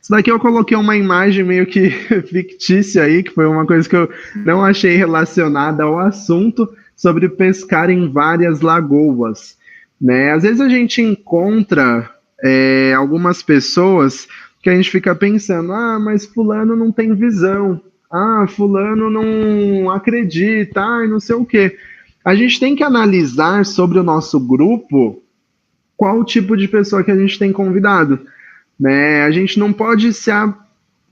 [SPEAKER 1] Isso daqui eu coloquei uma imagem meio que fictícia aí, que foi uma coisa que eu não achei relacionada ao assunto, sobre pescar em várias lagoas. Né? Às vezes a gente encontra algumas pessoas que a gente fica pensando, ah, mas fulano não tem visão, ah, fulano não acredita, ah, não sei o quê. A gente tem que analisar sobre o nosso grupo qual o tipo de pessoa que a gente tem convidado. Né? A gente não pode se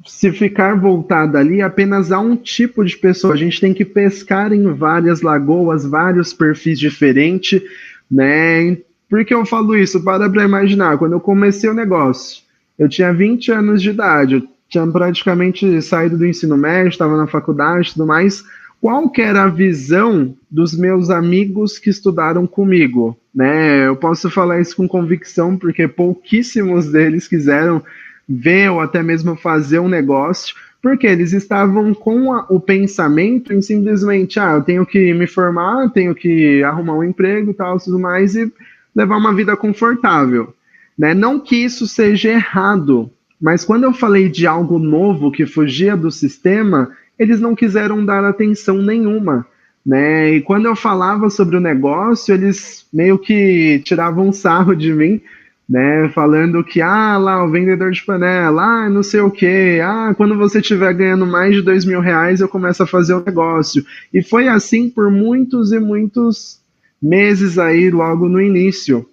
[SPEAKER 1] se ficar voltada ali apenas a um tipo de pessoa. A gente tem que pescar em várias lagoas, vários perfis diferentes, né? Por que eu falo isso? Para imaginar, quando eu comecei o negócio, eu tinha 20 anos de idade, eu tinha praticamente saído do ensino médio, estava na faculdade e tudo mais. Qual que era a visão dos meus amigos que estudaram comigo, né? Eu posso falar isso com convicção, porque pouquíssimos deles quiseram ver ou até mesmo fazer um negócio, porque eles estavam com o pensamento em simplesmente, eu tenho que me formar, tenho que arrumar um emprego e tal, tudo mais, e levar uma vida confortável, né? Não que isso seja errado, mas quando eu falei de algo novo que fugia do sistema, eles não quiseram dar atenção nenhuma, né? E quando eu falava sobre o negócio, eles meio que tiravam um sarro de mim, né? Falando que, lá, o vendedor de panela, não sei o quê, quando você estiver ganhando mais de R$ 2.000, eu começo a fazer o negócio. E foi assim por muitos e muitos meses aí, logo no início.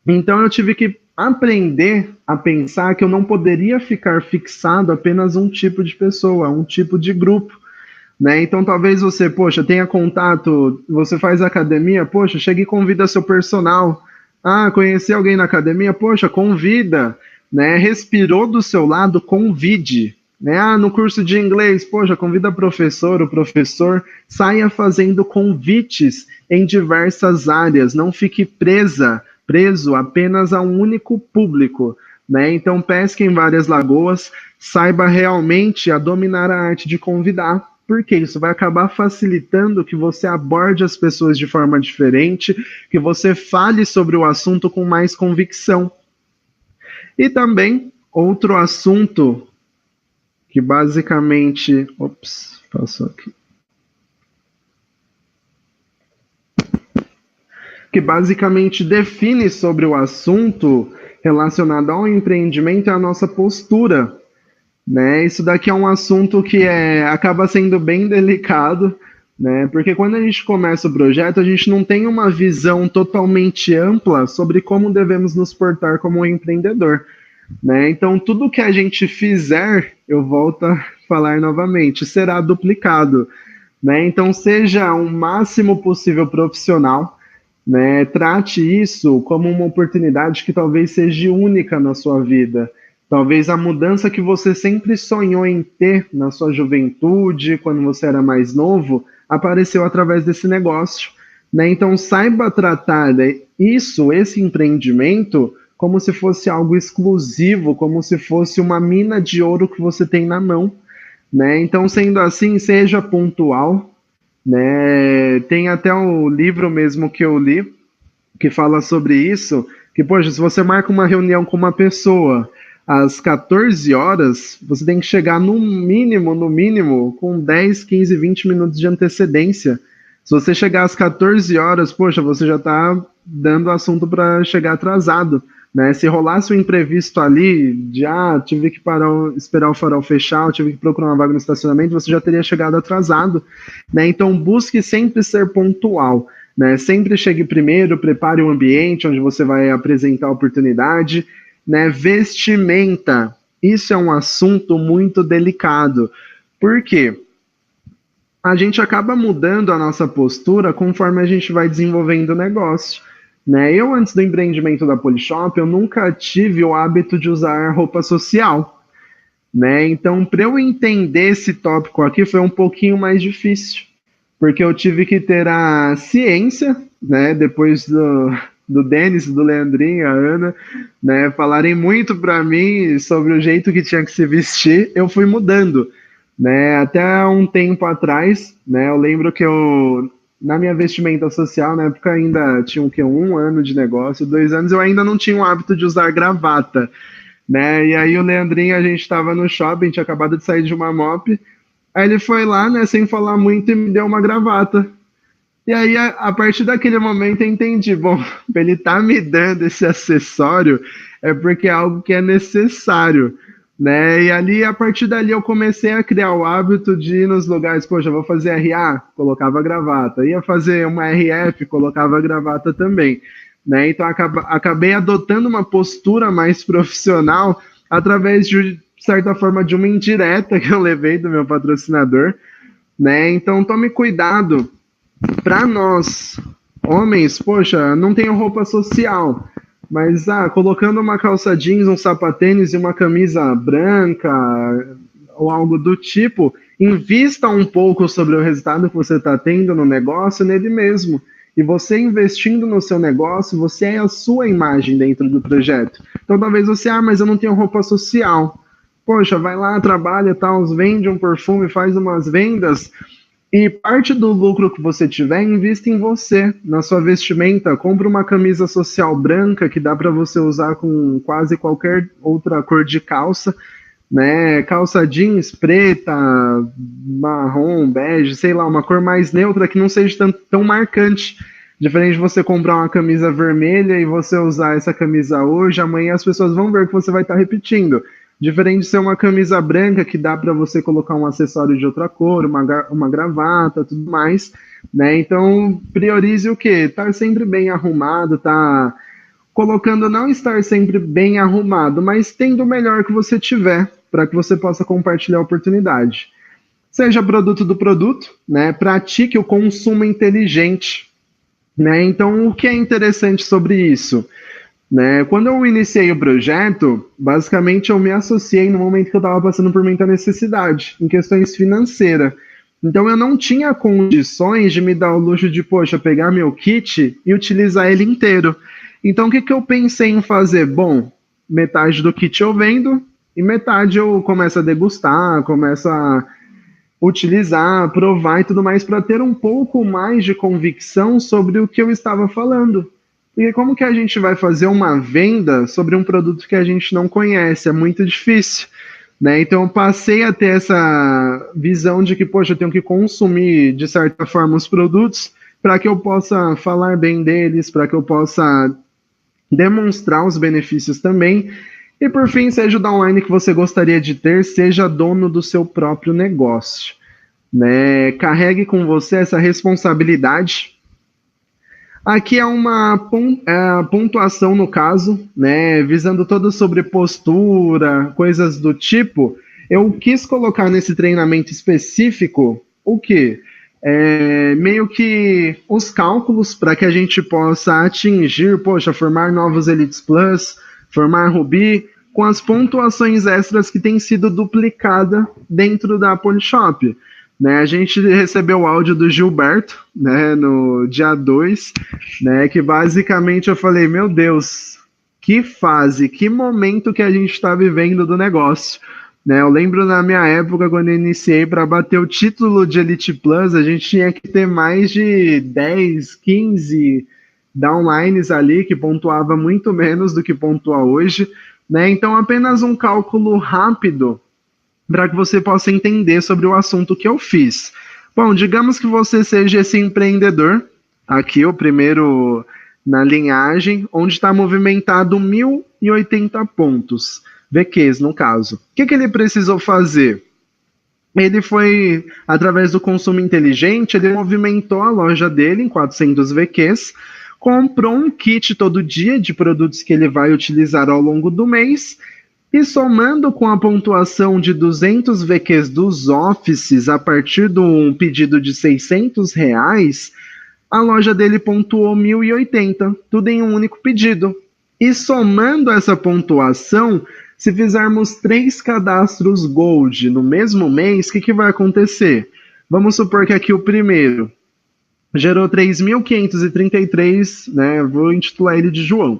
[SPEAKER 1] Então eu tive que aprender a pensar que eu não poderia ficar fixado apenas um tipo de pessoa, um tipo de grupo, né? Então talvez você, poxa, tenha contato, você faz academia, poxa, chega e convida seu personal. Conhecer alguém na academia, poxa, convida, né? Respirou do seu lado, convide, né? No curso de inglês, poxa, convida o professor, saia fazendo convites em diversas áreas, não fique preso apenas a um único público, né? Então pesque em várias lagoas, saiba realmente a dominar a arte de convidar, porque isso vai acabar facilitando que você aborde as pessoas de forma diferente, que você fale sobre o assunto com mais convicção. E também outro assunto que basicamente, passou aqui. Que basicamente define sobre o assunto relacionado ao empreendimento é a nossa postura, né? Isso daqui é um assunto que acaba sendo bem delicado, né? Porque quando a gente começa o projeto, a gente não tem uma visão totalmente ampla sobre como devemos nos portar como um empreendedor, né? Então, tudo que a gente fizer, eu volto a falar novamente, será duplicado, né? Então, seja o máximo possível profissional, né? Trate isso como uma oportunidade que talvez seja única na sua vida. Talvez a mudança que você sempre sonhou em ter na sua juventude, quando você era mais novo, apareceu através desse negócio, né? Então saiba tratar esse empreendimento, como se fosse algo exclusivo, como se fosse uma mina de ouro que você tem na mão, né? Então, sendo assim, seja pontual, né? Tem até um livro mesmo que eu li que fala sobre isso, que, poxa, se você marca uma reunião com uma pessoa às 14 horas, você tem que chegar no mínimo, com 10, 15, 20 minutos de antecedência. Se você chegar às 14 horas, poxa, você já está dando assunto para chegar atrasado, né? Se rolasse um imprevisto ali, tive que esperar o farol fechar, tive que procurar uma vaga no estacionamento, você já teria chegado atrasado, né? Então busque sempre ser pontual, né? Sempre chegue primeiro, prepare o ambiente onde você vai apresentar a oportunidade, né? Vestimenta, isso é um assunto muito delicado, porque a gente acaba mudando a nossa postura conforme a gente vai desenvolvendo o negócio, né? Eu, antes do empreendimento da Polishop, eu nunca tive o hábito de usar roupa social, né? Então, para eu entender esse tópico aqui, foi um pouquinho mais difícil, porque eu tive que ter a ciência, né? Depois do Denis, do Leandrinho, a Ana, né? Falarem muito para mim sobre o jeito que tinha que se vestir, eu fui mudando, né? Até um tempo atrás, né? Eu lembro que na minha vestimenta social, na época ainda tinha um ano de negócio, 2 anos, eu ainda não tinha o hábito de usar gravata, né? E aí o Leandrinho, a gente estava no shopping, tinha acabado de sair de uma mop, aí ele foi lá, né, sem falar muito, e me deu uma gravata. E aí, a partir daquele momento, eu entendi, bom, ele tá me dando esse acessório é porque é algo que é necessário, né? E ali, a partir dali, eu comecei a criar o hábito de ir nos lugares, poxa, vou fazer RA, colocava gravata, ia fazer uma RF, colocava gravata também, né? Então, acabei adotando uma postura mais profissional através de de certa forma, de uma indireta que eu levei do meu patrocinador, né? Então, tome cuidado. Para nós, homens, poxa, não tenho roupa social, mas colocando uma calça jeans, um sapatênis e uma camisa branca ou algo do tipo, invista um pouco sobre o resultado que você está tendo no negócio nele mesmo. E você investindo no seu negócio, você é a sua imagem dentro do projeto. Então talvez você, mas eu não tenho roupa social. Poxa, vai lá, trabalha, tal, vende um perfume, faz umas vendas, e parte do lucro que você tiver, invista em você, na sua vestimenta. Compre uma camisa social branca que dá para você usar com quase qualquer outra cor de calça, né? Calça jeans preta, marrom, bege, sei lá, uma cor mais neutra que não seja tão marcante. Diferente de você comprar uma camisa vermelha e você usar essa camisa hoje, amanhã as pessoas vão ver que você vai estar repetindo. Diferente de ser uma camisa branca que dá para você colocar um acessório de outra cor, uma gravata, tudo mais, né? Então, priorize o quê? Estar sempre bem arrumado, tá colocando não estar sempre bem arrumado, mas tendo o melhor que você tiver, para que você possa compartilhar a oportunidade. Seja produto do produto, né? Pratique o consumo inteligente, né? Então, o que é interessante sobre isso? Né? Quando eu iniciei o projeto, basicamente eu me associei no momento que eu estava passando por muita necessidade, em questões financeiras. Então eu não tinha condições de me dar o luxo de, poxa, pegar meu kit e utilizar ele inteiro. Então o que eu pensei em fazer? Bom, metade do kit eu vendo e metade eu começo a degustar, começo a utilizar, provar e tudo mais para ter um pouco mais de convicção sobre o que eu estava falando. Porque como que a gente vai fazer uma venda sobre um produto que a gente não conhece? É muito difícil, né? Então eu passei a ter essa visão de que, poxa, eu tenho que consumir, de certa forma, os produtos para que eu possa falar bem deles, para que eu possa demonstrar os benefícios também. E por fim, seja o downline que você gostaria de ter, seja dono do seu próprio negócio, né? Carregue com você essa responsabilidade. Aqui é uma pontuação no caso, né, visando toda sobre postura, coisas do tipo. Eu quis colocar nesse treinamento específico o quê? Meio que os cálculos para que a gente possa atingir, poxa, formar novos Elites Plus, formar Ruby, com as pontuações extras que têm sido duplicada dentro da Polishop. Né, a gente recebeu o áudio do Gilberto, né, no dia 2, né, que basicamente eu falei, meu Deus, que fase, que momento que a gente está vivendo do negócio. Né, eu lembro na minha época, quando eu iniciei, para bater o título de Elite Plus, a gente tinha que ter mais de 10, 15 downlines ali, que pontuava muito menos do que pontua hoje. Né, então, apenas um cálculo rápido para que você possa entender sobre o assunto que eu fiz. Bom, digamos que você seja esse empreendedor, aqui o primeiro na linhagem, onde está movimentado 1.080 pontos, VQs no caso. O que ele precisou fazer? Ele foi, através do consumo inteligente, ele movimentou a loja dele em 400 VQs, comprou um kit todo dia de produtos que ele vai utilizar ao longo do mês. E somando com a pontuação de 200 VQs dos offices a partir de um pedido de R$600, a loja dele pontuou 1.080, tudo em um único pedido. E somando essa pontuação, se fizermos 3 cadastros Gold no mesmo mês, o que vai acontecer? Vamos supor que aqui o primeiro gerou 3.533, né? Vou intitular ele de João.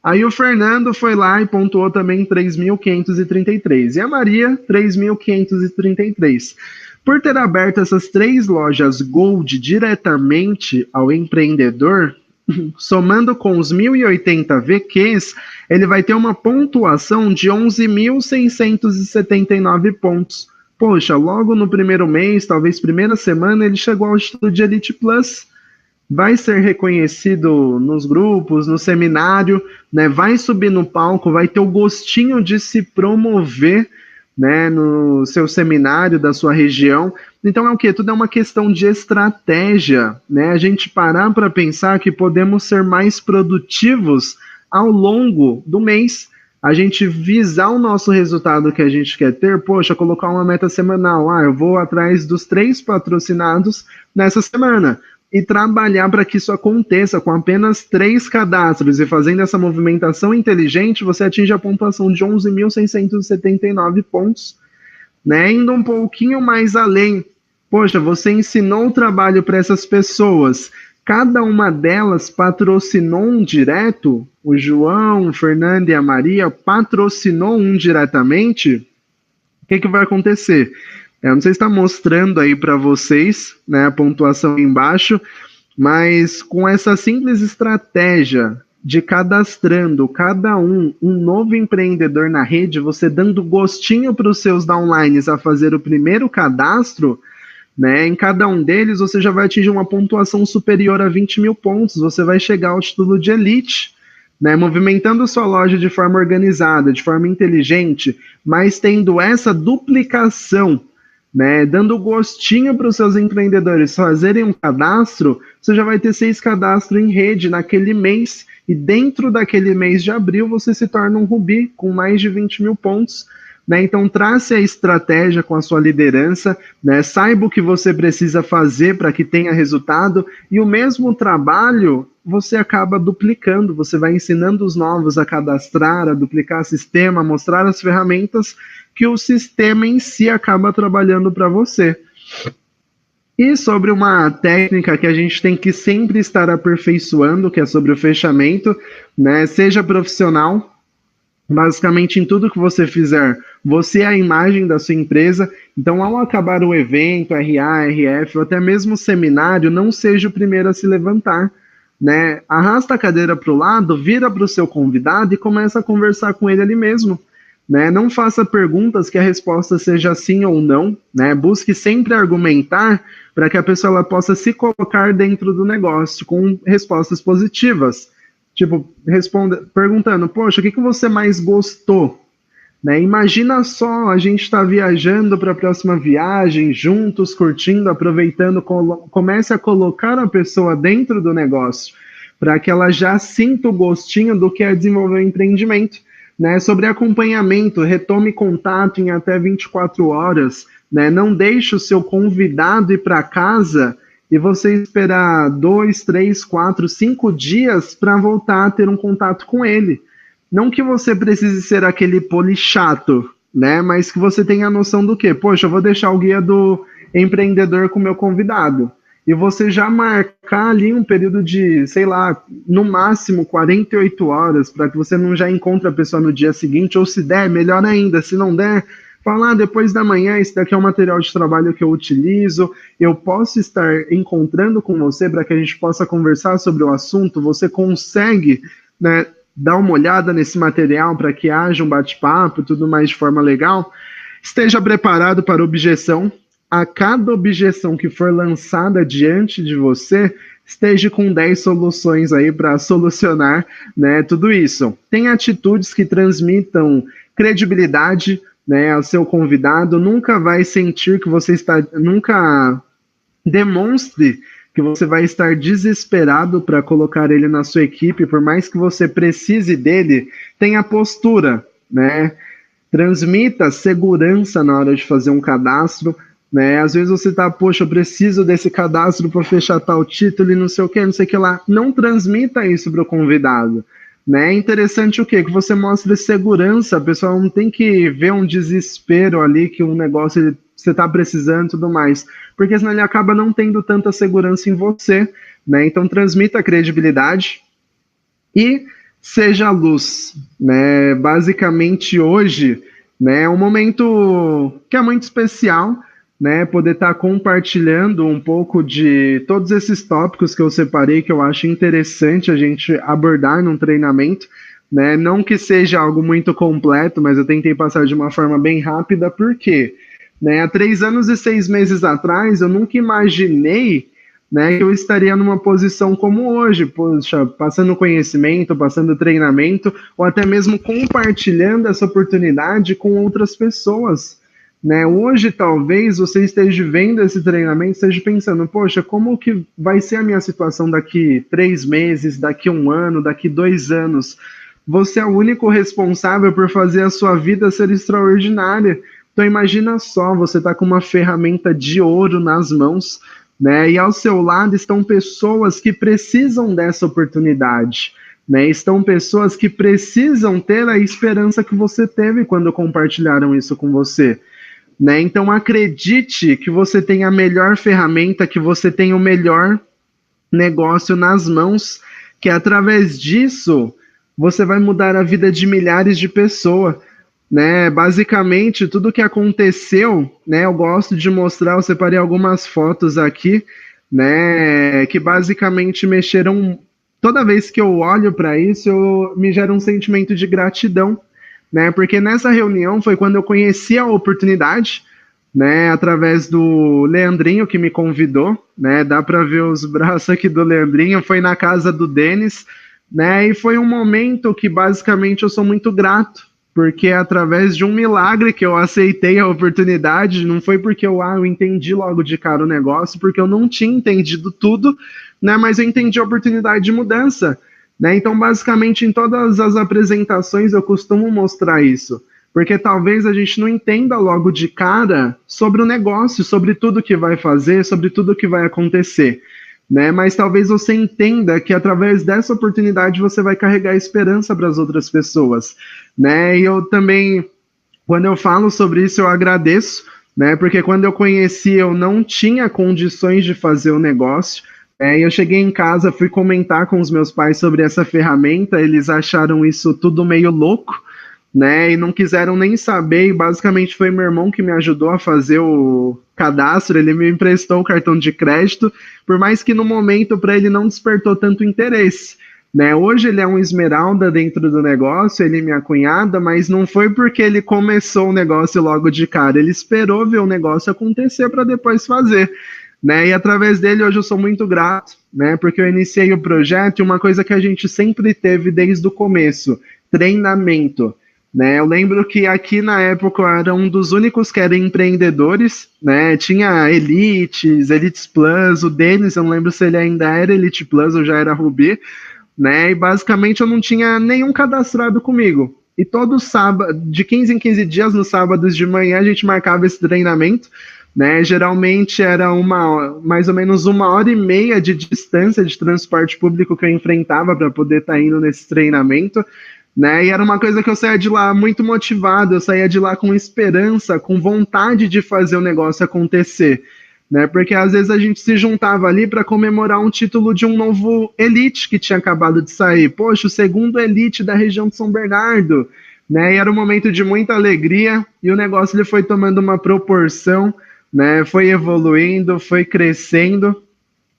[SPEAKER 1] Aí o Fernando foi lá e pontuou também 3.533. E a Maria, 3.533. Por ter aberto essas 3 lojas Gold diretamente ao empreendedor, somando com os 1.080 VQs, ele vai ter uma pontuação de 11.679 pontos. Poxa, logo no primeiro mês, talvez primeira semana, ele chegou ao título de Elite Plus. Vai ser reconhecido nos grupos, no seminário, né? Vai subir no palco, vai ter o gostinho de se promover, né, no seu seminário da sua região. Então é o quê? Tudo é uma questão de estratégia, né? A gente parar para pensar que podemos ser mais produtivos ao longo do mês, a gente visar o nosso resultado que a gente quer ter, poxa, colocar uma meta semanal, eu vou atrás dos 3 patrocinados nessa semana, e trabalhar para que isso aconteça com apenas 3 cadastros, e fazendo essa movimentação inteligente, você atinge a pontuação de 11.679 pontos, né? Indo um pouquinho mais além, poxa, você ensinou o trabalho para essas pessoas, cada uma delas patrocinou um direto, o João, o Fernando e a Maria patrocinou um diretamente, o que vai acontecer? Eu não sei se está mostrando aí para vocês, né, a pontuação embaixo, mas com essa simples estratégia de cadastrando cada um novo empreendedor na rede, você dando gostinho para os seus downlines a fazer o primeiro cadastro, né, em cada um deles você já vai atingir uma pontuação superior a 20 mil pontos, você vai chegar ao título de elite, né, movimentando sua loja de forma organizada, de forma inteligente, mas tendo essa duplicação, né, dando gostinho para os seus empreendedores fazerem um cadastro, você já vai ter 6 cadastros em rede naquele mês, e dentro daquele mês de abril você se torna um Rubi com mais de 20 mil pontos, né? Então trace a estratégia com a sua liderança, né? Saiba o que você precisa fazer para que tenha resultado, e o mesmo trabalho você acaba duplicando, você vai ensinando os novos a cadastrar, a duplicar sistema, a mostrar as ferramentas que o sistema em si acaba trabalhando para você. E sobre uma técnica que a gente tem que sempre estar aperfeiçoando, que é sobre o fechamento, né? Seja profissional, basicamente em tudo que você fizer, você é a imagem da sua empresa, então ao acabar o evento, RA, RF, ou até mesmo o seminário, não seja o primeiro a se levantar, né? Arrasta a cadeira para o lado, vira para o seu convidado e começa a conversar com ele ali mesmo, né? Não faça perguntas que a resposta seja sim ou não, né? Busque sempre argumentar para que a pessoa ela possa se colocar dentro do negócio com respostas positivas. Tipo, perguntando, poxa, o que você mais gostou? Né? Imagina só, a gente está viajando para a próxima viagem, juntos, curtindo, aproveitando, comece a colocar a pessoa dentro do negócio, para que ela já sinta o gostinho do que é desenvolver o empreendimento. Né? Sobre acompanhamento, retome contato em até 24 horas, né? Não deixe o seu convidado ir para casa e você esperar 2, 3, 4, 5 dias para voltar a ter um contato com ele. Não que você precise ser aquele polichato, né? Mas que você tenha a noção do quê? Poxa, eu vou deixar o guia do empreendedor com o meu convidado. E você já marcar ali um período de, sei lá, no máximo 48 horas, para que você não já encontre a pessoa no dia seguinte, ou se der, melhor ainda, se não der, falar depois da manhã, esse daqui é um material de trabalho que eu utilizo, eu posso estar encontrando com você para que a gente possa conversar sobre o assunto, você consegue, né, dar uma olhada nesse material para que haja um bate-papo e tudo mais de forma legal. Esteja preparado para objeção. A cada objeção que for lançada diante de você, esteja com 10 soluções aí para solucionar, né, tudo isso. Tem atitudes que transmitam credibilidade, né, ao seu convidado, nunca vai sentir que você está, nunca demonstre que você vai estar desesperado para colocar ele na sua equipe, por mais que você precise dele, tenha postura, né, transmita segurança na hora de fazer um cadastro, né, às vezes você tá, poxa, eu preciso desse cadastro para fechar tal título e não sei o que, não sei o que lá, não transmita isso para o convidado. Né? É interessante o quê? Que você mostre segurança, a pessoa não tem que ver um desespero ali, que um negócio você está precisando e tudo mais, porque senão ele acaba não tendo tanta segurança em você, né? Então transmita credibilidade e seja luz, né? Basicamente hoje, né, é um momento que é muito especial, né, poder estar compartilhando um pouco de todos esses tópicos que eu separei, que eu acho interessante a gente abordar num treinamento, né, não que seja algo muito completo, mas eu tentei passar de uma forma bem rápida, porque, né, há 3 anos e 6 meses atrás, eu nunca imaginei, né, que eu estaria numa posição como hoje, poxa, passando conhecimento, passando treinamento, ou até mesmo compartilhando essa oportunidade com outras pessoas. Né, hoje, talvez, você esteja vendo esse treinamento, esteja pensando, poxa, como que vai ser a minha situação daqui 3 meses, daqui 1 ano, daqui 2 anos? você é o único responsável por fazer a sua vida ser extraordinária. Então imagina só, você está com uma ferramenta de ouro nas mãos, né? E ao seu lado estão pessoas que precisam dessa oportunidade, né? Estão pessoas que precisam ter a esperança que você teve quando compartilharam isso com você, né? Então acredite que você tem a melhor ferramenta, que você tem o melhor negócio nas mãos, que através disso você vai mudar a vida de milhares de pessoas, né? Basicamente, tudo que aconteceu, né? Eu gosto de mostrar, eu separei algumas fotos aqui, né? Que basicamente mexeram. Toda vez que eu olho para isso, me gera um sentimento de gratidão, né? Porque nessa reunião foi quando eu conheci a oportunidade, né? Através do Leandrinho que me convidou, né? Dá para ver os braços aqui do Leandrinho. Foi na casa do Denis, né? E foi um momento que basicamente eu sou muito grato, porque é através de um milagre que eu aceitei a oportunidade. Não foi porque eu entendi logo de cara o negócio, porque eu não tinha entendido tudo, né? Mas eu entendi a oportunidade de mudança, né? Então, basicamente, em todas as apresentações eu costumo mostrar isso, porque talvez a gente não entenda logo de cara sobre o negócio, sobre tudo que vai fazer, sobre tudo que vai acontecer, né? Mas talvez você entenda que através dessa oportunidade você vai carregar esperança para as outras pessoas, né? E eu também, quando eu falo sobre isso, eu agradeço, né? Porque quando eu conheci, eu não tinha condições de fazer o negócio. E eu cheguei em casa, fui comentar com os meus pais sobre essa ferramenta, eles acharam isso tudo meio louco, né? E não quiseram nem saber. E basicamente foi meu irmão que me ajudou a fazer o cadastro. Ele me emprestou o cartão de crédito, por mais que no momento para ele não despertou tanto interesse, né? Hoje ele é um esmeralda dentro do negócio, ele e minha cunhada, mas não foi porque ele começou o negócio logo de cara. Ele esperou ver o negócio acontecer para depois fazer, né? E através dele hoje eu sou muito grato, né? Porque eu iniciei o projeto e uma coisa que a gente sempre teve desde o começo: treinamento, né? Eu lembro que aqui na época eu era um dos únicos que era empreendedores, né? Tinha Elites, Elites Plus, o Denis, eu não lembro se ele ainda era Elite Plus ou já era Ruby, né? E basicamente eu não tinha nenhum cadastrado comigo. E todo sábado, de 15 em 15 dias, nos sábados de manhã, a gente marcava esse treinamento, né? Geralmente era mais ou menos 1 hora e meia de distância de transporte público que eu enfrentava para poder estar indo nesse treinamento, né? E era uma coisa que eu saía de lá muito motivado, eu saía de lá com esperança, com vontade de fazer o negócio acontecer, né? Porque às vezes a gente se juntava ali para comemorar um título de um novo Elite que tinha acabado de sair. Poxa, o segundo Elite da região de São Bernardo, né? E era um momento de muita alegria e o negócio ele foi tomando uma proporção, né? Foi evoluindo, foi crescendo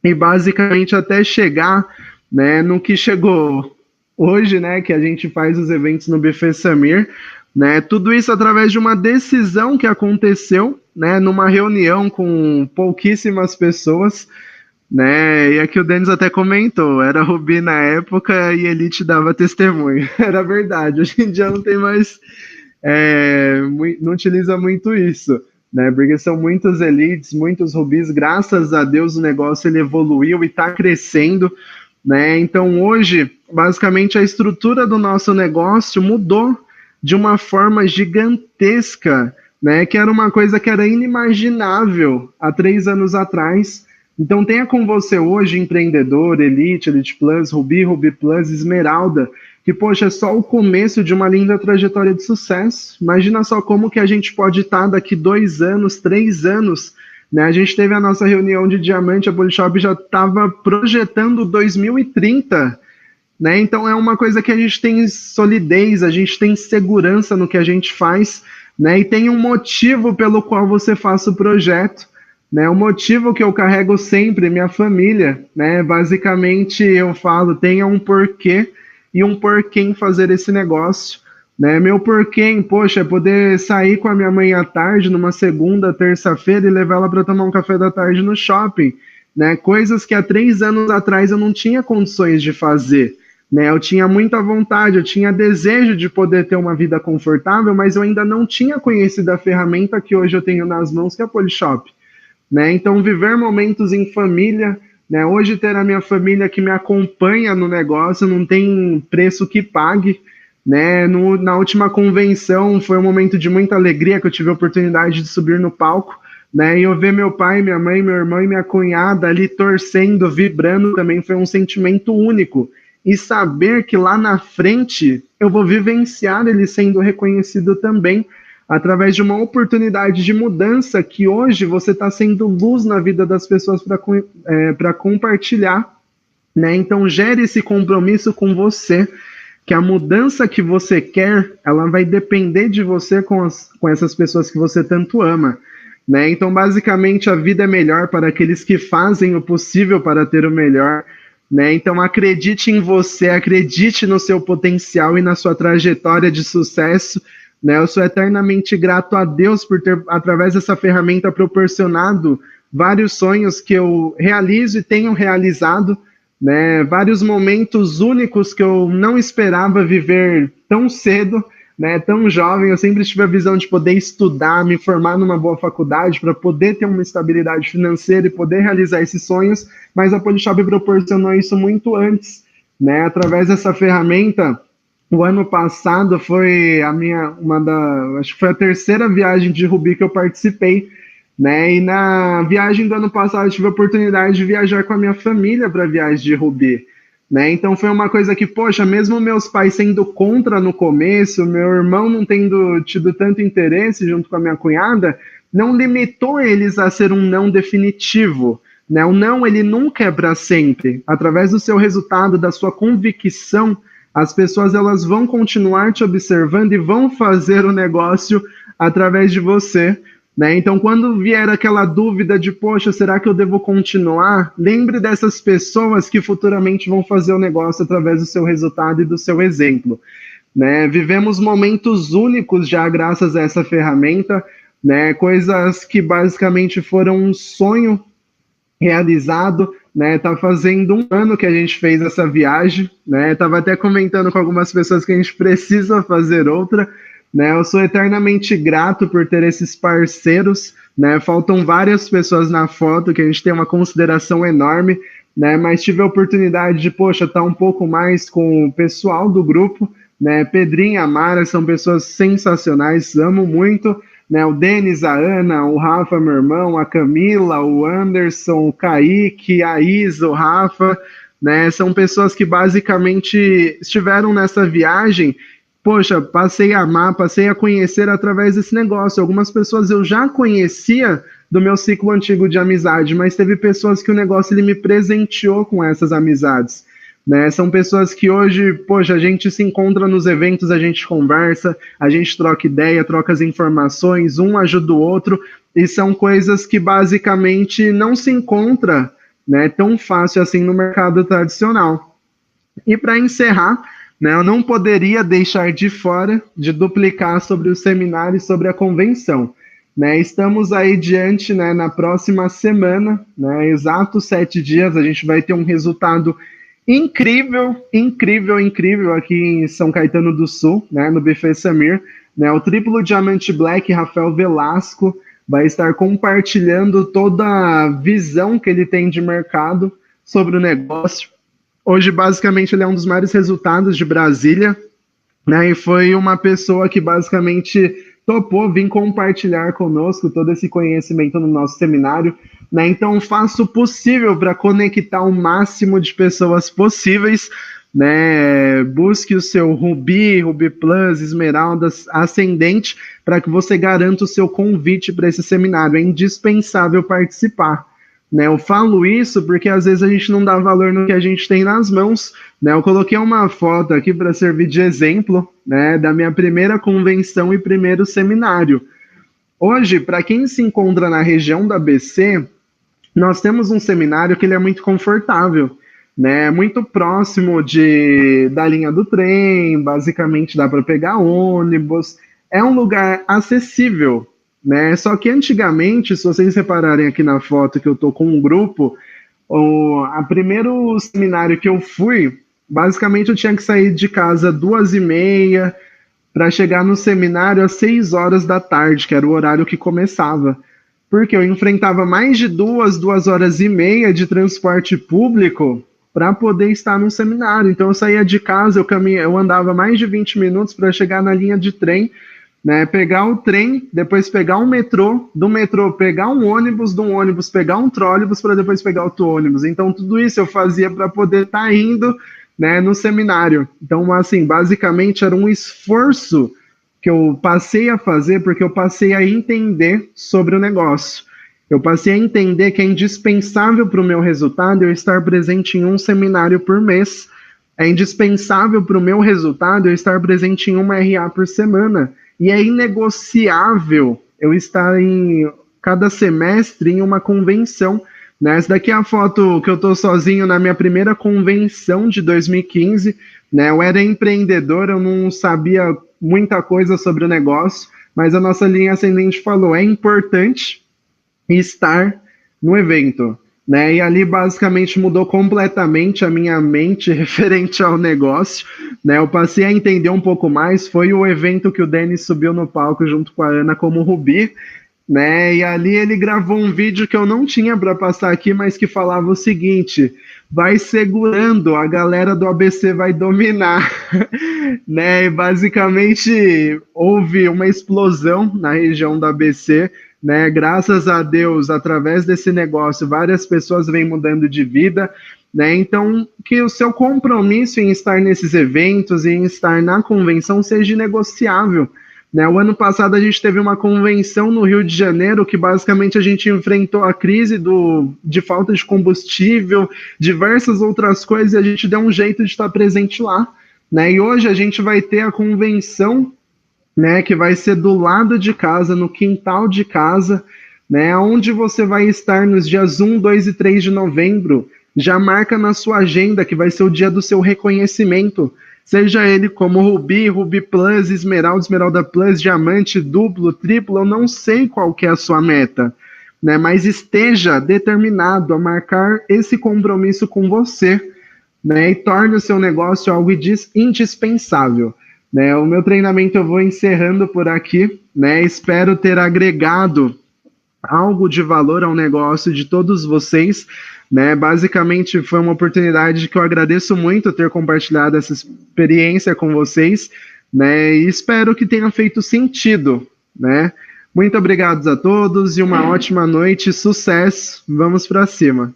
[SPEAKER 1] e basicamente até chegar, né, no que chegou hoje, né, que a gente faz os eventos no Buffet Samir, né? Tudo isso através de uma decisão que aconteceu, né, numa reunião com pouquíssimas pessoas, né? E aqui o Denis até comentou, era Rubi na época e Elite dava testemunho. Era verdade. Hoje em dia não tem mais, não utiliza muito isso, né? Porque são muitos Elites, muitos Rubis. Graças a Deus o negócio ele evoluiu e está crescendo, né? Então hoje, basicamente, a estrutura do nosso negócio mudou de uma forma gigantesca, né? Que era uma coisa que era inimaginável há 3 anos atrás. Então tenha com você hoje empreendedor, Elite, Elite Plus, Rubi, Rubi Plus, Esmeralda, que, poxa, é só o começo de uma linda trajetória de sucesso. Imagina só como que a gente pode estar daqui 2 anos, 3 anos, né? A gente teve a nossa reunião de diamante, a Polishop já estava projetando 2030, né? Então é uma coisa que a gente tem solidez, a gente tem segurança no que a gente faz, né? E tem um motivo pelo qual você faz o projeto, né? O motivo que eu carrego sempre, minha família, né? Basicamente eu falo, tenha um porquê e um porquê em fazer esse negócio, né? Meu porquê, poxa, é poder sair com a minha mãe à tarde, numa segunda, terça-feira, e levar ela para tomar um café da tarde no shopping, né? Coisas que há 3 anos atrás eu não tinha condições de fazer, né? Eu tinha muita vontade, eu tinha desejo de poder ter uma vida confortável, mas eu ainda não tinha conhecido a ferramenta que hoje eu tenho nas mãos, que é a Polishop, né? Então, viver momentos em família, né? Hoje ter a minha família que me acompanha no negócio não tem preço que pague, né? Na última convenção foi um momento de muita alegria que eu tive a oportunidade de subir no palco, né? E eu ver meu pai, minha mãe, meu irmão e minha cunhada ali torcendo, vibrando também foi um sentimento único. E saber que lá na frente eu vou vivenciar ele sendo reconhecido também através de uma oportunidade de mudança que hoje você está sendo luz na vida das pessoas para compartilhar, né? Então gere esse compromisso com você, que a mudança que você quer, ela vai depender de você com essas pessoas que você tanto ama, né? Então, basicamente, a vida é melhor para aqueles que fazem o possível para ter o melhor, né? Então, acredite em você, acredite no seu potencial e na sua trajetória de sucesso, né? Eu sou eternamente grato a Deus por ter, através dessa ferramenta, proporcionado vários sonhos que eu realizo e tenho realizado, né? Vários momentos únicos que eu não esperava viver tão cedo, né? Tão jovem. Eu sempre tive a visão de poder estudar, me formar numa boa faculdade para poder ter uma estabilidade financeira e poder realizar esses sonhos, mas a Polishop proporcionou isso muito antes, né? Através dessa ferramenta, o ano passado foi acho que foi a terceira viagem de Rubi que eu participei, né? E na viagem do ano passado eu tive a oportunidade de viajar com a minha família para a viagem de Rubi, né? Então foi uma coisa que, poxa, mesmo meus pais sendo contra no começo, meu irmão não tendo tido tanto interesse junto com a minha cunhada, não limitou eles a ser um não definitivo, né? O não, ele nunca é para sempre. Através do seu resultado, da sua convicção, as pessoas elas vão continuar te observando e vão fazer o negócio através de você, né? Então, quando vier aquela dúvida de, poxa, será que eu devo continuar? Lembre dessas pessoas que futuramente vão fazer o negócio através do seu resultado e do seu exemplo, né? Vivemos momentos únicos já graças a essa ferramenta, né? Coisas que basicamente foram um sonho realizado, né? Tá fazendo um ano que a gente fez essa viagem, né? Tava até comentando com algumas pessoas que a gente precisa fazer outra, né? Eu sou eternamente grato por ter esses parceiros, né? Faltam várias pessoas na foto que a gente tem uma consideração enorme, né? Mas tive a oportunidade de, poxa, estar um pouco mais com o pessoal do grupo, né? Pedrinho e a Mara são pessoas sensacionais, amo muito, né? O Denis, a Ana, o Rafa, meu irmão, a Camila, o Anderson, o Kaique, a Isa, o Rafa, né? São pessoas que basicamente estiveram nessa viagem. Poxa, passei a amar, passei a conhecer através desse negócio. Algumas pessoas eu já conhecia do meu ciclo antigo de amizade, mas teve pessoas que o negócio ele me presenteou com essas amizades, né? São pessoas que hoje, poxa, a gente se encontra nos eventos, a gente conversa, a gente troca ideia, troca as informações, um ajuda o outro, e são coisas que basicamente não se encontra, né, tão fácil assim no mercado tradicional. E para encerrar, né, eu não poderia deixar de fora de duplicar sobre o seminário e sobre a convenção, né? Estamos aí diante, né, na próxima semana, né, exatos 7 dias, a gente vai ter um resultado incrível, incrível, incrível aqui em São Caetano do Sul, né, no Buffet Samir, né? O triplo diamante black Rafael Velasco vai estar compartilhando toda a visão que ele tem de mercado sobre o negócio. Hoje, basicamente, ele é um dos maiores resultados de Brasília, né? E foi uma pessoa que basicamente topou vir compartilhar conosco todo esse conhecimento no nosso seminário, né? Então, faço o possível para conectar o máximo de pessoas possíveis, né? Busque o seu Rubi, Rubi Plus, Esmeraldas, Ascendente, para que você garanta o seu convite para esse seminário. É indispensável participar, né? Eu falo isso porque às vezes a gente não dá valor no que a gente tem nas mãos, né? Eu coloquei uma foto aqui para servir de exemplo, né, da minha primeira convenção e primeiro seminário. Hoje, para quem se encontra na região da ABC, nós temos um seminário que ele é muito confortável, né? Muito próximo da linha do trem, basicamente dá para pegar ônibus, é um lugar acessível, né? Só que antigamente, se vocês repararem aqui na foto que eu tô com um grupo, a primeiro seminário que eu fui, basicamente eu tinha que sair de casa 2h30 para chegar no seminário às 6 horas da tarde, que era o horário que começava. Porque eu enfrentava mais de 2 horas e meia de transporte público para poder estar num seminário. Então eu saía de casa, eu andava mais de 20 minutos para chegar na linha de trem, né, pegar o trem, depois pegar um metrô, do metrô pegar um ônibus, do ônibus pegar um trólebus para depois pegar outro ônibus. Então tudo isso eu fazia para poder estar indo, né, no seminário. Então, assim, basicamente era um esforço que eu passei a fazer porque eu passei a entender sobre o negócio. Eu passei a entender que é indispensável para o meu resultado eu estar presente em um seminário por mês. É indispensável para o meu resultado eu estar presente em uma RA por semana. E é inegociável eu estar em cada semestre em uma convenção. Né? Essa daqui é a foto que eu estou sozinho na minha primeira convenção de 2015. Né? Eu era empreendedor, eu não sabia muita coisa sobre o negócio, mas a nossa linha ascendente falou, é importante estar no evento, né? E ali basicamente mudou completamente a minha mente referente ao negócio, né? Eu passei a entender um pouco mais. Foi o evento que o Denis subiu no palco junto com a Ana como Rubi, né? E ali ele gravou um vídeo que eu não tinha para passar aqui, mas que falava o seguinte: vai segurando, a galera do ABC vai dominar, né? E basicamente houve uma explosão na região do ABC, né? Graças a Deus, através desse negócio, várias pessoas vêm mudando de vida, né? Então, que o seu compromisso em estar nesses eventos e em estar na convenção seja negociável. Né? O ano passado a gente teve uma convenção no Rio de Janeiro que basicamente a gente enfrentou a crise de falta de combustível, diversas outras coisas, e a gente deu um jeito de estar presente lá. Né? E hoje a gente vai ter a convenção, né, que vai ser do lado de casa, no quintal de casa, né, onde você vai estar nos dias 1, 2 e 3 de novembro. Já marca na sua agenda que vai ser o dia do seu reconhecimento, seja ele como Rubi, Rubi Plus, Esmeralda, Esmeralda Plus, Diamante, Duplo, Triplo, eu não sei qual que é a sua meta, né, mas esteja determinado a marcar esse compromisso com você, né, e torne o seu negócio algo indispensável. Né, o meu treinamento eu vou encerrando por aqui, né? Espero ter agregado algo de valor ao negócio de todos vocês, né? Basicamente foi uma oportunidade que eu agradeço muito ter compartilhado essa experiência com vocês, né? E espero que tenha feito sentido, né? Muito obrigado a todos e uma ótima noite, sucesso, vamos para cima.